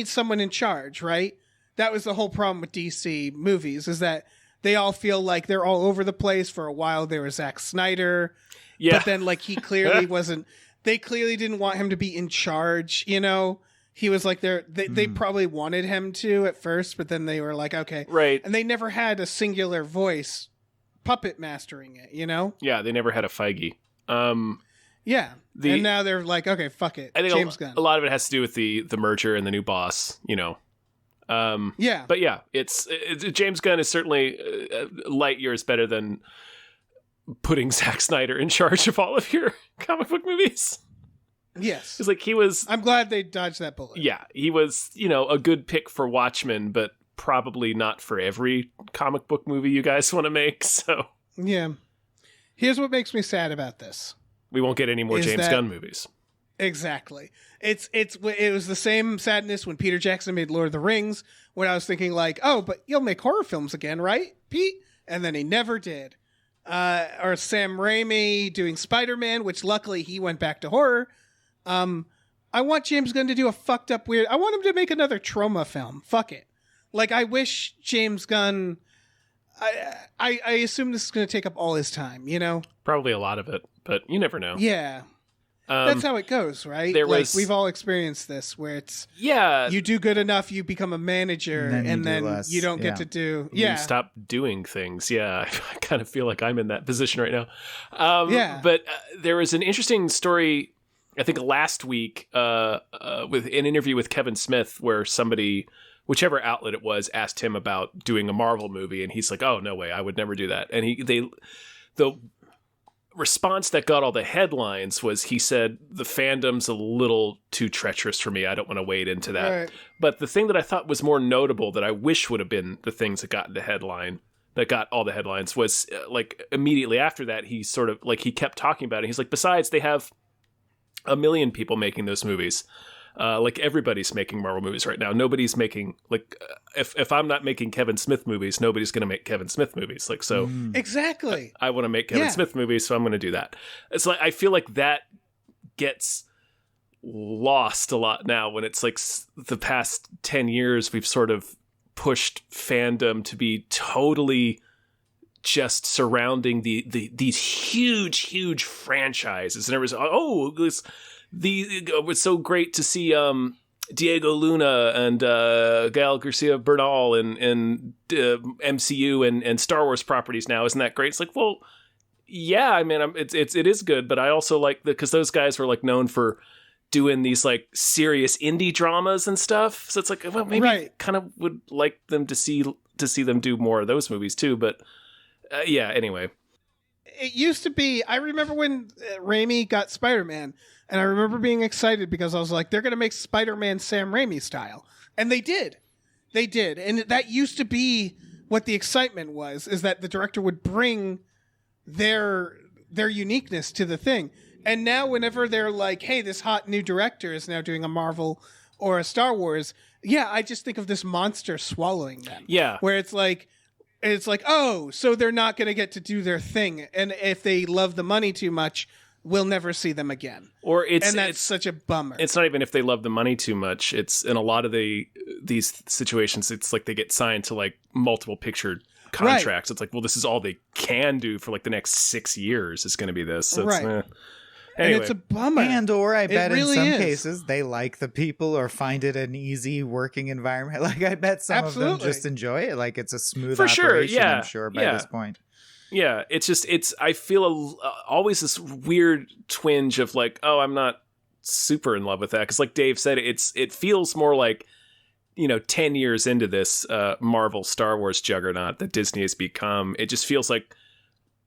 someone in charge, right? That was the whole problem with DC movies, is that they all feel like they're all over the place. For a while, there was Zack Snyder. Yeah. But then, like, he clearly wasn't... They clearly didn't want him to be in charge, you know? He was like... They probably wanted him to at first, but then they were like, okay. Right. And they never had a singular voice puppet mastering it, you know? Yeah, they never had a Feige. Yeah. And now they're like, okay, fuck it. I think James Gunn. A lot of it has to do with the merger and the new boss, you know? Yeah. But yeah, it's James Gunn is certainly light years better than putting Zack Snyder in charge of all of your comic book movies. Yes. It's like he was... I'm glad they dodged that bullet. Yeah, he was, you know, a good pick for Watchmen, but probably not for every comic book movie you guys want to make, so... Yeah. Here's what makes me sad about this. We won't get any more James Gunn movies. Exactly. It was the same sadness when Peter Jackson made Lord of the Rings, when I was thinking like, oh, but you'll make horror films again, right, Pete? And then he never did. Or Sam Raimi doing Spider-Man, which luckily he went back to horror. I want James Gunn to do a fucked up weird... I want him to make another trauma film. Fuck it. Like, I wish James Gunn... I assume this is going to take up all his time, you know? Probably a lot of it, but you never know. Yeah. That's how it goes, right? We've all experienced this, where it's you do good enough, you become a manager, and then you don't get to do you stop doing things. Yeah, I kind of feel like I'm in that position right now. But there was an interesting story, I think last week, with an interview with Kevin Smith, where somebody, whichever outlet it was, asked him about doing a Marvel movie, and he's like, "Oh, no way, I would never do that." And the response that got all the headlines was, he said, the fandom's a little too treacherous for me. I don't want to wade into that. Right. But the thing that I thought was more notable, that I wish would have been the things that got all the headlines, was like immediately after that, he sort of like, he kept talking about it. He's like, besides, they have 1 million people making those movies. Like everybody's making Marvel movies right now. Nobody's making if I'm not making Kevin Smith movies, nobody's going to make Kevin Smith movies. Like, so exactly. I want to make Kevin Smith movies, so I'm going to do that. It's like, I feel like that gets lost a lot now, when it's like the past 10 years, we've sort of pushed fandom to be totally just surrounding these huge franchises, and everyone's it was so great to see Diego Luna and Gael Garcia Bernal and MCU and Star Wars properties now. Isn't that great? It's like, well, yeah, I mean, it is good, but I also like because those guys were like known for doing these like serious indie dramas and stuff. So it's like, well, maybe kind of would like them to see them do more of those movies too. But yeah, anyway. It used to be, I remember when Raimi got Spider-Man, and I remember being excited because I was like, they're going to make Spider-Man Sam Raimi style. And they did. They did. And that used to be what the excitement was, is that the director would bring their uniqueness to the thing. And now whenever they're like, hey, this hot new director is now doing a Marvel or a Star Wars, I just think of this monster swallowing them. Yeah. Where it's like, oh, so they're not going to get to do their thing. And if they love the money too much, we'll never see them again. And that's such a bummer. It's not even if they love the money too much. It's in a lot of these situations, it's like they get signed to like multiple picture contracts. Right. It's like, well, this is all they can do for like the next 6 years. It's going to be this. So right. Anyway. And it's a bummer. And or I bet really in some cases they like the people or find it an easy working environment. Like I bet some of them just enjoy it. Like it's a smooth operation, I'm sure, by this point. Yeah, I feel always this weird twinge of like, oh, I'm not super in love with that. Because like Dave said, it feels more like, 10 years into this Marvel Star Wars juggernaut that Disney has become. It just feels like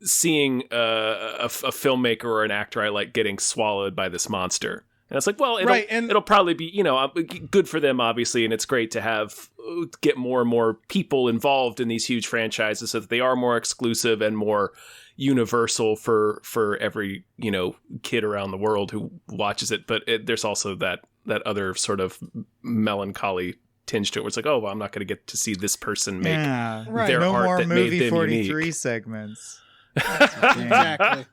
seeing a filmmaker or an actor I like getting swallowed by this monster. And it's like, well, it'll probably be, good for them, obviously. And it's great to get more and more people involved in these huge franchises so that they are more exclusive and more universal for every, kid around the world who watches it. But there's also that other sort of melancholy tinge to it where it's like, oh, well, I'm not going to get to see this person make their no art more that movie made them 43 unique. segments. Exactly.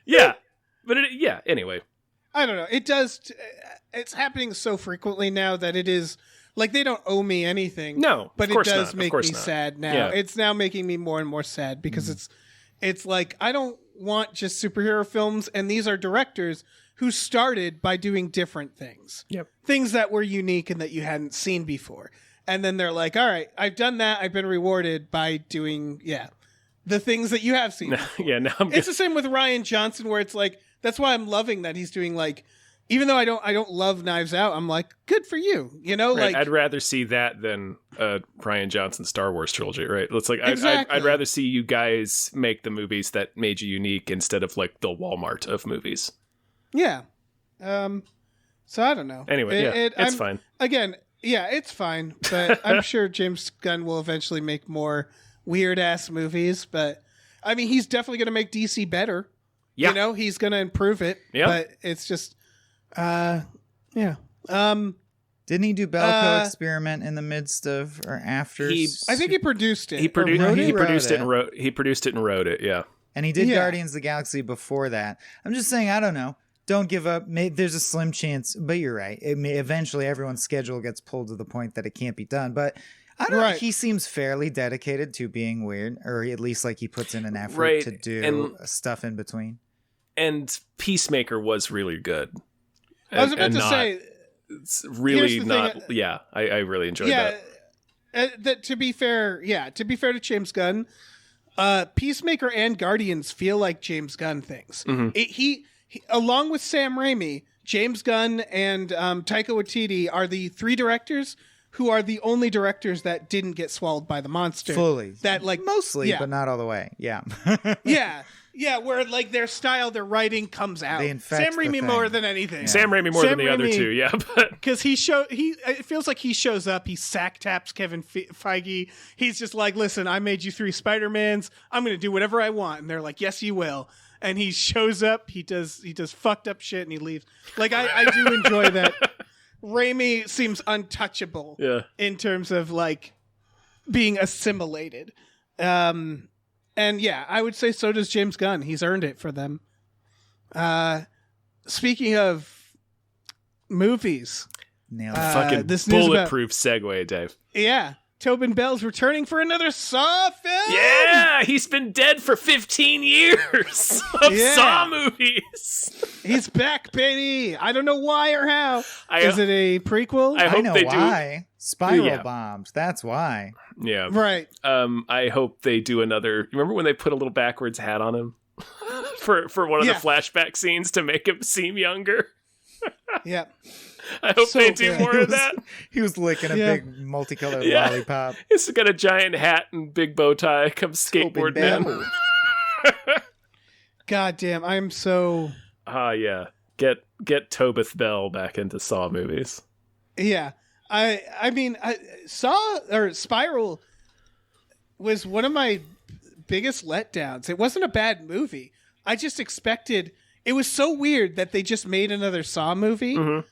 Yeah. But anyway. I don't know. It does. It's happening so frequently now that it is like they don't owe me anything. No, but it does make me sad now. Yeah. It's now making me more and more sad because it's like I don't want just superhero films, and these are directors who started by doing different things. Yep. Things that were unique and that you hadn't seen before. And then they're like, all right, I've done that. I've been rewarded by doing the things that you have seen. Now it's the same with Rian Johnson, where it's like, that's why I'm loving that he's doing like, even though I don't love Knives Out, I'm like, good for you, Right. Like I'd rather see that than Rian Johnson Star Wars trilogy, right? It's like exactly. I'd rather see you guys make the movies that made you unique instead of like the Walmart of movies. Yeah. So I don't know. Anyway, it's fine. Again, it's fine, but I'm sure James Gunn will eventually make more weird ass movies. But I mean, he's definitely going to make DC better. Yeah. He's going to improve it. Yeah. But it's just, yeah. Didn't he do Belko Experiment in the midst of or after? I think he produced it. He produced it and wrote it. Yeah. And he did Guardians of the Galaxy before that. I'm just saying, I don't know. Don't give up. There's a slim chance, but you're right. Eventually, everyone's schedule gets pulled to the point that it can't be done. But I don't know. He seems fairly dedicated to being weird, or at least like he puts in an effort to do stuff in between. And Peacemaker was really good. I was about to say, it's really not. I really enjoyed that. That to be fair to James Gunn, Peacemaker and Guardians feel like James Gunn things. Mm-hmm. He along with Sam Raimi, James Gunn and Taika Waititi are the three directors who are the only directors that didn't get swallowed by the monster. Fully. That like mostly, but not all the way. Yeah. Yeah, where like their style, their writing comes out. Sam Raimi more than anything. Yeah. Sam Raimi more than the other two, yeah. Because it feels like he shows up, he sack taps Kevin Feige. He's just like, listen, I made you 3 Spider-Mans. I'm going to do whatever I want. And they're like, yes, you will. And he shows up, he does fucked up shit, and he leaves. Like, I do enjoy that. Raimi seems untouchable in terms of like being assimilated. And yeah, I would say so does James Gunn. He's earned it for them. Speaking of movies, fucking this bulletproof segue, Dave. Yeah, Tobin Bell's returning for another Saw film. Yeah, he's been dead for 15 years of Saw movies. He's back, baby. I don't know why or how. Is it a prequel? I know why. Spiral bombs. That's why. Yeah. Right. I hope they do another. Remember when they put a little backwards hat on him for one of the flashback scenes to make him seem younger? Yeah. I hope they do more of that. He was licking a big multicolored lollipop. He's got a giant hat and big bow tie. Comes skateboarding in. God damn, I'm so. Yeah. Get Tobith Bell back into Saw movies. Yeah. I mean, Spiral was one of my biggest letdowns. It wasn't a bad movie. I just expected. It was so weird that they just made another Saw movie. Mm-hmm.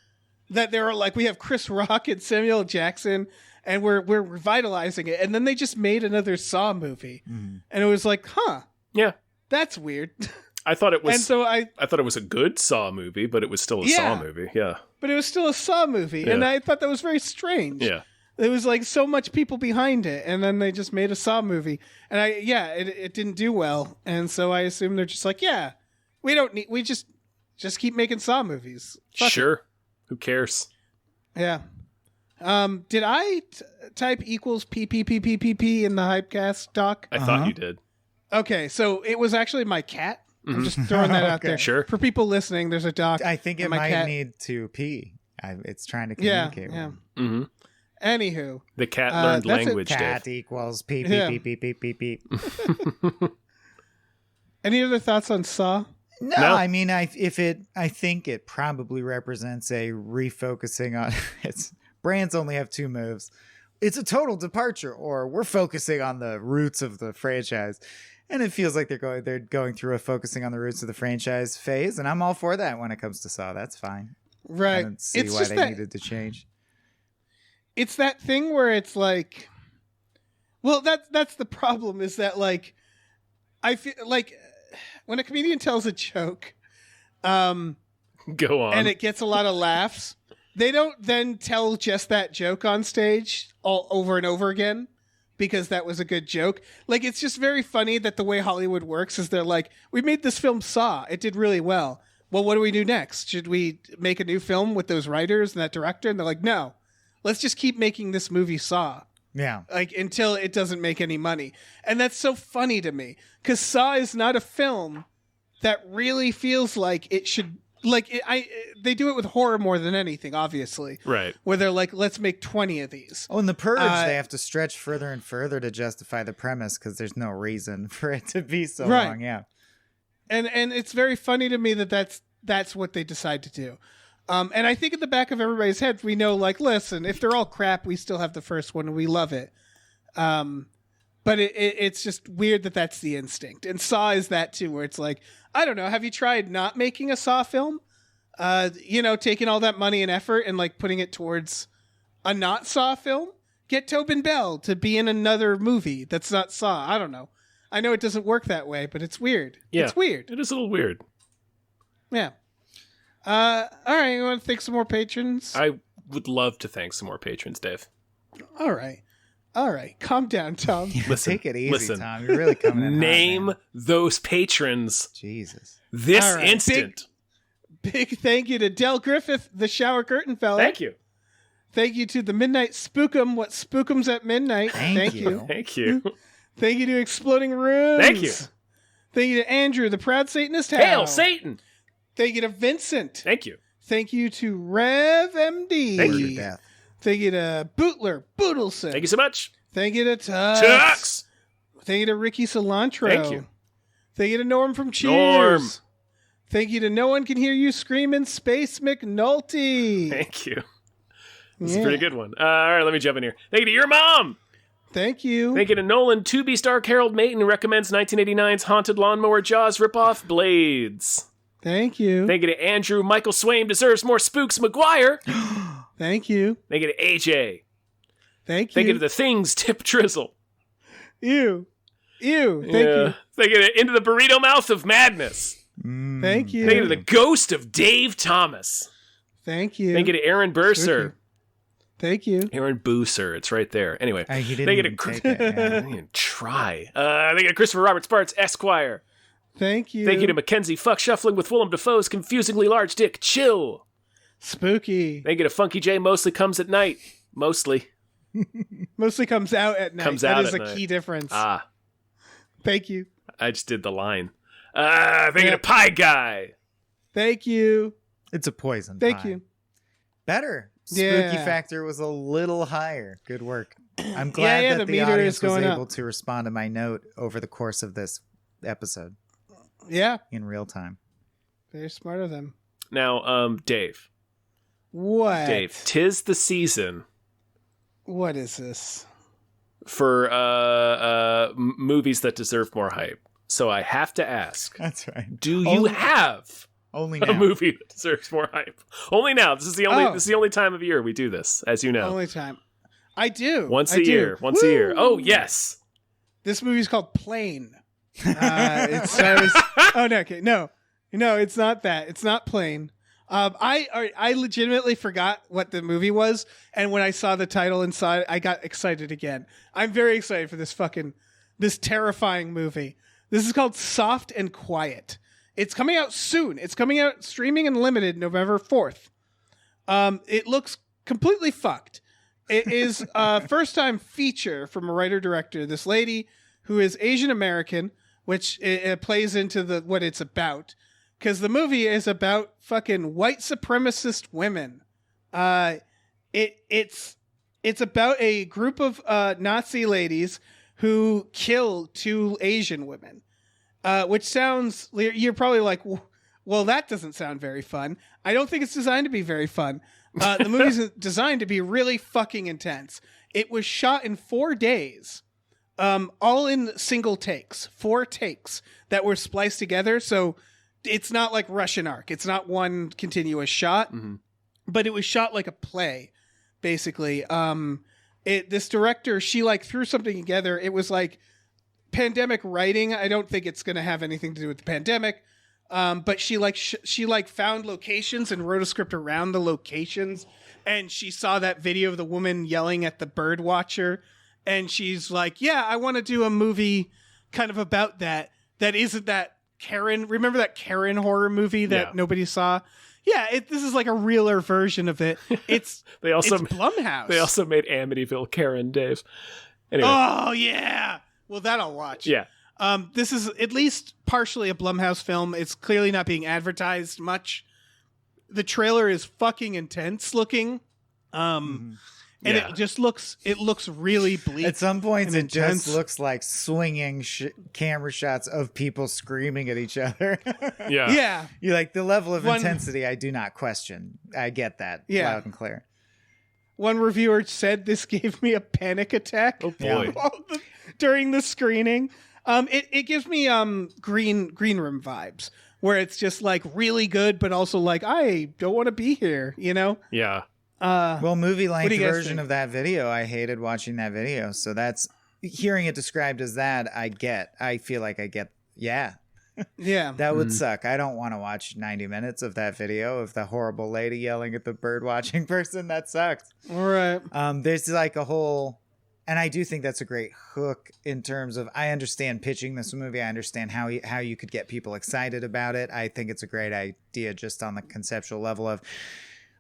That they were like, we have Chris Rock and Samuel Jackson, and we're revitalizing it, and then they just made another Saw movie, and it was like, huh, yeah, that's weird. I thought it was, and so I thought it was a good Saw movie, but it was still a Saw movie, yeah. But it was still a Saw movie, and I thought that was very strange. Yeah, there was like so much people behind it, and then they just made a Saw movie, and it didn't do well, and so I assume they're just like, we just keep making Saw movies. Fuck sure. it. Who cares? Yeah. Did I type equals PPPPPP in the Hypecast doc? I thought you did. Okay, so it was actually my cat. I'm just throwing that out there. Sure. For people listening, there's a doc. I think it might need to pee. It's trying to communicate. Yeah. Mm-hmm. Anywho. The cat learned language, cat Dave. equals pee, pee, pee, pee, pee, pee, pee. Any other thoughts on Saw? No, I mean, I think it probably represents a refocusing on its brands only have two moves. It's a total departure, or we're focusing on the roots of the franchise. And it feels like they're going through a focusing on the roots of the franchise phase, and I'm all for that when it comes to Saw. That's fine. Right. I don't see why they needed to change. It's that thing where it's like, well, that's the problem, is that like, I feel like when a comedian tells a joke, go on, and it gets a lot of laughs, they don't then tell just that joke on stage all over and over again because that was a good joke. Like, it's just very funny that the way Hollywood works is they're like, we made this film Saw. It did really well. Well, what do we do next? Should we make a new film with those writers and that director? And they're like, no, let's just keep making this movie Saw. Yeah. Like, until it doesn't make any money. And that's so funny to me, because Saw is not a film that really feels like it should, like, they do it with horror more than anything, obviously. Right. Where they're like, let's make 20 of these. Oh, in The Purge, they have to stretch further and further to justify the premise because there's no reason for it to be so long. Yeah. And it's very funny to me that that's what they decide to do. And I think in the back of everybody's head, we know, like, listen, if they're all crap, we still have the first one and we love it. But it's just weird that that's the instinct. And Saw is that too, where it's like, I don't know, have you tried not making a Saw film? Taking all that money and effort and like putting it towards a not Saw film? Get Tobin Bell to be in another movie that's not Saw. I don't know. I know it doesn't work that way, but it's weird. Yeah, it's weird. It is a little weird. Yeah. All right, you want to thank some more patrons? I would love to thank some more patrons, Dave. All right. Calm down, Tom. Listen, take it easy, Tom. You're really coming in Name hot, those patrons. Jesus. This right. instant. Big thank you to Del Griffith, the shower curtain fella. Thank you. Thank you to the Midnight Spookum, what spookums at midnight. Thank you. Thank you. Thank you to Exploding Rooms. Thank you. Thank you to Andrew, the Proud Satanist. Hail Satan. Thank you to Vincent. Thank you. Thank you to Rev MD. Thank you. Death. Thank you to Bootler Boodleson. Thank you so much. Thank you to Tux. Tux. Thank you to Ricky Cilantro. Thank you. Thank you to Norm from Cheers. Norm. Thank you to No One Can Hear You Scream in Space McNulty. Thank you. This is a pretty good one. All right, let me jump in here. Thank you to your mom. Thank you. Thank you to Nolan, 2B Star Harold Mayton, who recommends 1989's Haunted Lawnmower Jaws ripoff Blades. Thank you. Thank you to Andrew. Michael Swaim deserves more Spooks McGuire. Thank you. Thank you to AJ. Thank you. Thank you to the Things Tip Drizzle. Ew. Thank you. Thank you to Into the Burrito Mouth of Madness. Thank you. Thank you to the Ghost of Dave Thomas. Thank you. Thank you to Aaron Burser. Thank you. Aaron Booser. It's right there. Anyway. He didn't even take it. I Yeah. didn't even try. Thank you to Christopher Robert Sparks, Esquire. Thank you. Thank you to Mackenzie Fuck Shuffling with Willem Dafoe's confusingly large dick. Chill. Spooky. Thank you to Funky J. Mostly comes at night. Mostly. Mostly comes out at night. Comes that out is at a night. key difference. Ah. Thank you. I just did the line. Thank you to Pie Guy. Thank you. It's a poison Thank pie. you. Better. Spooky Yeah. factor was a little higher. Good work. I'm glad Yeah, that the the meter audience is was going able up. to respond to my note over the course of this episode Yeah. in real time. Very smart of them. Now, Dave. What? Dave, 'tis the season What is this? For movies that deserve more hype. So I have to ask. That's right. Do you have Only a now. movie that deserves more hype? Only now. This is the only time of year we do this, as you know. Only time. I do. Once I a do. year. Once a year. Oh, yes. This movie's called Plane. It stars. Oh no, okay, no, it's not that. It's not Plane. I legitimately forgot what the movie was, and when I saw the title inside, I got excited again. I'm very excited for this terrifying movie. This is called Soft and Quiet. It's coming out soon. It's coming out streaming and limited November 4th. It looks completely fucked. It is a first-time feature from a writer-director. This lady who is Asian American, which it plays into what it's about. Because the movie is about fucking white supremacist women. It's about a group of Nazi ladies who kill 2 Asian women. Which sounds, you're probably like, well, that doesn't sound very fun. I don't think it's designed to be very fun. The movie's designed to be really fucking intense. It was shot in 4 days, all in single takes, 4 takes that were spliced together. So it's not like Russian Ark. It's not one continuous shot, but it was shot like a play, basically. This director, she like threw something together. It was like pandemic writing. I don't think it's going to have anything to do with the pandemic. But she found locations and wrote a script around the locations. And she saw that video of the woman yelling at the bird watcher. And she's like, yeah, I want to do a movie kind of about that. That isn't that Karen. Remember that Karen horror movie that nobody saw? Yeah, this is like a realer version of it. It's it's Blumhouse. They also made Amityville Karen, Dave. Anyway. Oh, yeah. Well, that I'll watch. Yeah. This is at least partially a Blumhouse film. It's clearly not being advertised much. The trailer is fucking intense looking. And it just looks really bleak. At some points, it intense. just looks like swinging camera shots of people screaming at each other. Yeah. Yeah. You like the level of intensity. I do not question. I get that loud and clear. One reviewer said this gave me a panic attack. Oh boy. During the screening. It gives me green room vibes where it's just like really good, but also like I don't want to be here, you know? Yeah. Well, movie length version think? of that video. I hated watching that video. So that's hearing it described as that. I feel like I get. Yeah. Yeah. That would suck. I don't want to watch 90 minutes of that video of the horrible lady yelling at the bird watching person. That sucks. All right. There's like a whole, and I do think that's a great hook in terms of, I understand pitching this movie. I understand how you could get people excited about it. I think it's a great idea just on the conceptual level of,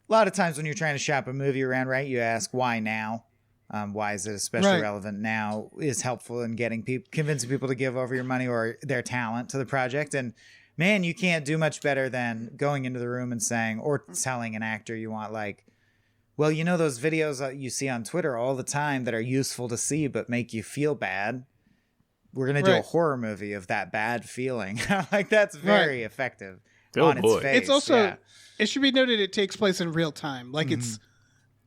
a lot of times when you're trying to shop a movie around, right, you ask why now? Why is it especially relevant now? Is helpful in getting convincing people to give over your money or their talent to the project. And man, you can't do much better than going into the room and saying, or telling an actor you want, like, well, you know those videos that you see on Twitter all the time that are useful to see but make you feel bad? We're going to do a horror movie of that bad feeling. Like, that's very effective on its face. It's also, it should be noted, it takes place in real time. Like,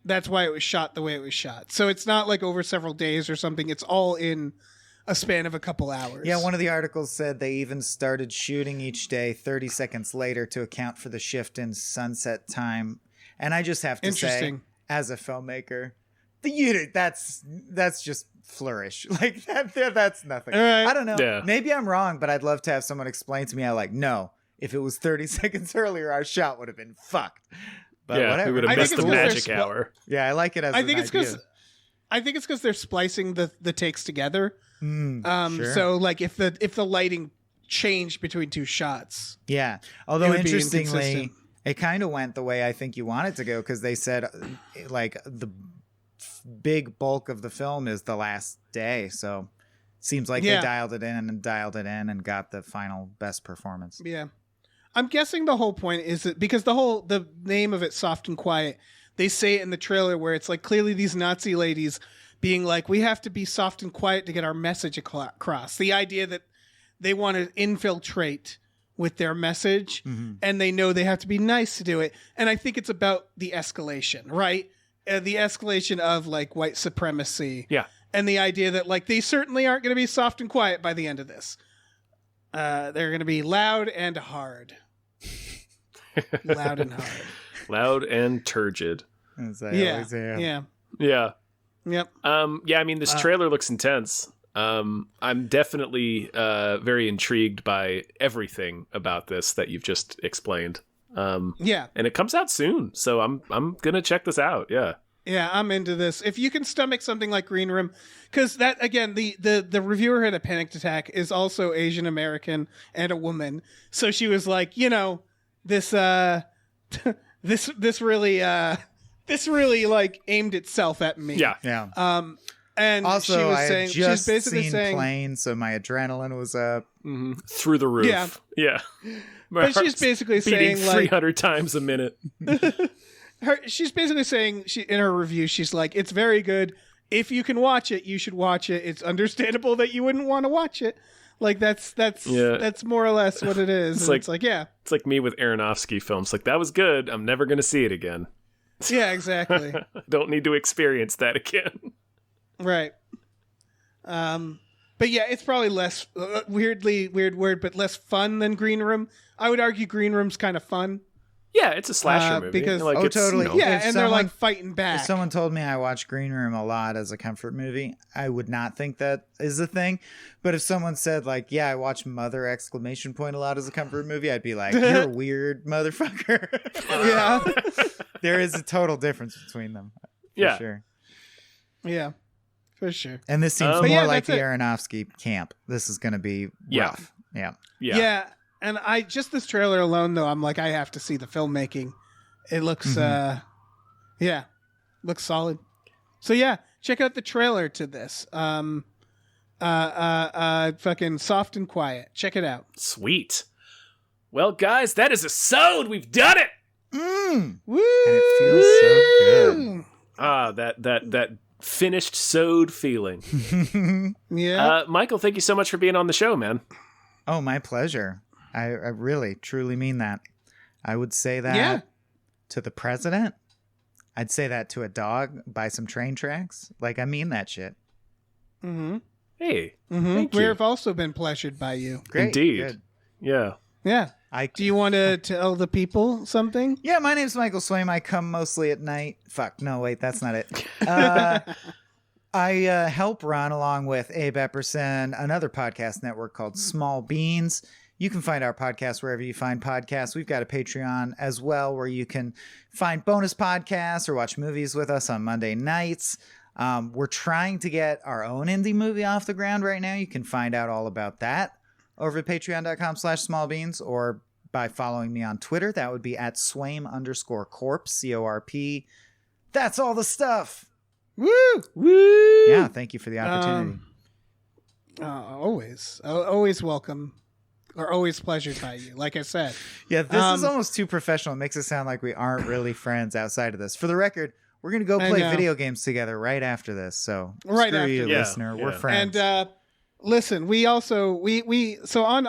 that's why it was shot the way it was shot. So it's not like over several days or something. It's all in a span of a couple hours. Yeah, one of the articles said they even started shooting each day 30 seconds later to account for the shift in sunset time. And I just have to say, as a filmmaker, that's just flourish. Like, that's nothing. Right. I don't know. Yeah. Maybe I'm wrong, but I'd love to have someone explain to me, no, if it was 30 seconds earlier, our shot would have been fucked. But whatever. We would have missed the magic hour. Yeah, I like it as I think it's because they're splicing the takes together. Sure. So like if the lighting changed between 2 shots. Yeah. Although would be interestingly, inconsistent. it kind of went the way I think you want it to go, because they said like the big bulk of the film is the last day. So it seems like they dialed it in and got the final best performance. Yeah. I'm guessing the whole point is that because the name of it, Soft and Quiet, they say it in the trailer where it's like clearly these Nazi ladies being like, we have to be soft and quiet to get our message across. The idea that they want to infiltrate with their message and they know they have to be nice to do it. And I think it's about the escalation, right? the escalation of like white supremacy. Yeah. And the idea that like they certainly aren't going to be soft and quiet by the end of this. They're going to be loud and hard. Loud and hard. Loud and turgid. As I always am. Yeah. Yeah. Yep. Yeah, I mean, this trailer looks intense. I'm definitely very intrigued by everything about this that you've just explained. Yeah. And it comes out soon, so I'm gonna check this out. Yeah. Yeah, I'm into this. If you can stomach something like Green Room, because that again, the reviewer had a panicked attack, is also Asian American and a woman. So she was like, this this really like aimed itself at me. Yeah. Yeah. And Also, she was I saying had just she's basically seen saying Plane, so my adrenaline was up. Through the roof. Yeah. Yeah. My But she's heart's basically beating saying, like- 300 times a minute. she's basically saying in her review, she's like, it's very good. If you can watch it, you should watch it. It's understandable that you wouldn't want to watch it. Like that's more or less what it is. It's like yeah. It's like me with Aronofsky films. Like, that was good. I'm never gonna see it again. Yeah, exactly. Don't need to experience that again. Right. But yeah, it's probably less weird word, but less fun than Green Room. I would argue Green Room's kind of fun. Yeah, it's a slasher movie. because- like, Oh, it's, totally. Yeah, If and they're someone- like fighting back. If someone told me I watch Green Room a lot as a comfort movie, I would not think that is a thing. But if someone said like, yeah, I watch Mother ! A lot as a comfort movie, I'd be like, you're a weird motherfucker. Yeah. There is a total difference between them. For Yeah. sure. Yeah, for sure. And this seems But more yeah, like the that's it. Aronofsky camp. This is going to be Yeah. rough. Yeah. Yeah. And I just this trailer alone though, I'm like, I have to see the filmmaking. It looks looks solid. So yeah, check out the trailer to this. Fucking Soft and Quiet. Check it out. Sweet. Well, guys, that is a sewed. We've done it. Mm. Woo! And it feels so good. Ah, that finished sewed feeling. Yeah. Michael, thank you so much for being on the show, man. Oh, my pleasure. I really, truly mean that. I would say that Yeah. to the president. I'd say that to a dog by some train tracks. Like, I mean that shit. Mm-hmm. Hey, Mm-hmm. Thank you. We've also been pleasured by you. Great. Indeed. Good. Yeah. Yeah. Do you want to tell the people something? Yeah, my name's Michael Swaim. I come mostly at night. Fuck, no, wait, that's not it. I help run, along with Abe Epperson, another podcast network called Small Beans. You can find our podcast wherever you find podcasts. We've got a Patreon as well where you can find bonus podcasts or watch movies with us on Monday nights. We're trying to get our own indie movie off the ground right now. You can find out all about that over at patreon.com/smallbeans or by following me on Twitter. That would be at Swaim_corp, CORP. That's all the stuff. Woo! Woo! Yeah, thank you for the opportunity. Always welcome. Or always pleasured by you, like I said. Yeah, this is almost too professional. It makes it sound like we aren't really friends outside of this. For the record, we're going to go I play know. video games together right after this. So Right screw after you, this. listener. Yeah, We're yeah. friends. And listen, we also we so on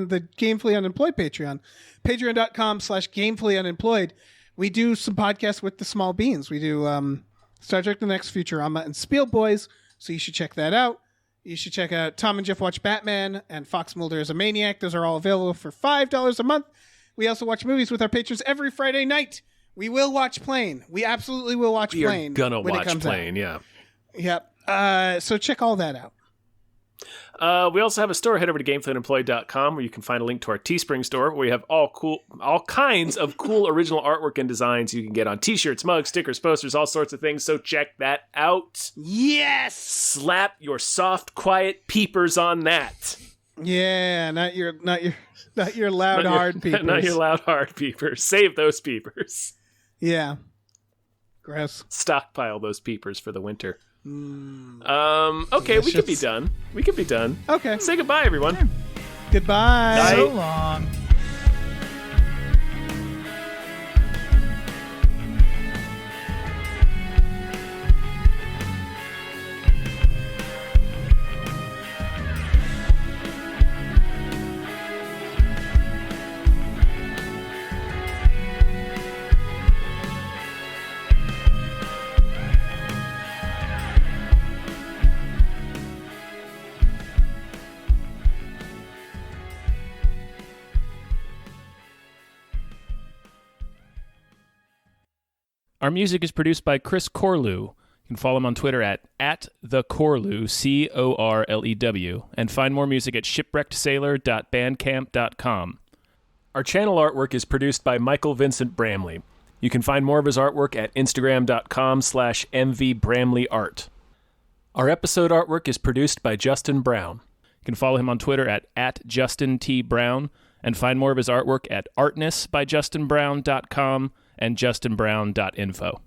the Gamefully Unemployed Patreon, patreon.com/Gamefully Unemployed, we do some podcasts with the Small Beans. We do Star Trek: The Next Futurama and Spiel Boys, so you should check that out. You should check out Tom and Jeff Watch Batman and Fox Mulder is a Maniac. Those are all available for $5 a month. We also watch movies with our patrons every Friday night. We will watch Plane. We absolutely will watch We Plane. are gonna when it watch comes Plane, out. yeah. Yep. So check all that out. We also have a store. Head over to gamefullyunemployed.com where you can find a link to our Teespring store where we have all kinds of cool original artwork and designs you can get on t-shirts, mugs, stickers, posters, all sorts of things. So check that out. Yes. Slap your soft, quiet peepers on that. Yeah, not your loud hard peepers. Not your loud hard peepers. Save those peepers. Yeah. Gross. Stockpile those peepers for the winter. Okay, delicious. we could be done. Okay. Say goodbye, everyone. Goodbye. Bye. So long. Our music is produced by Chris Corlew. You can follow him on Twitter at @thecorlew, Corlew, and find more music at shipwreckedsailor.bandcamp.com. Our channel artwork is produced by Michael Vincent Bramley. You can find more of his artwork at instagram.com/mvbramleyart. Our episode artwork is produced by Justin Brown. You can follow him on Twitter at @JustinTBrown and find more of his artwork at artnessbyjustinbrown.com and justinbrown.info.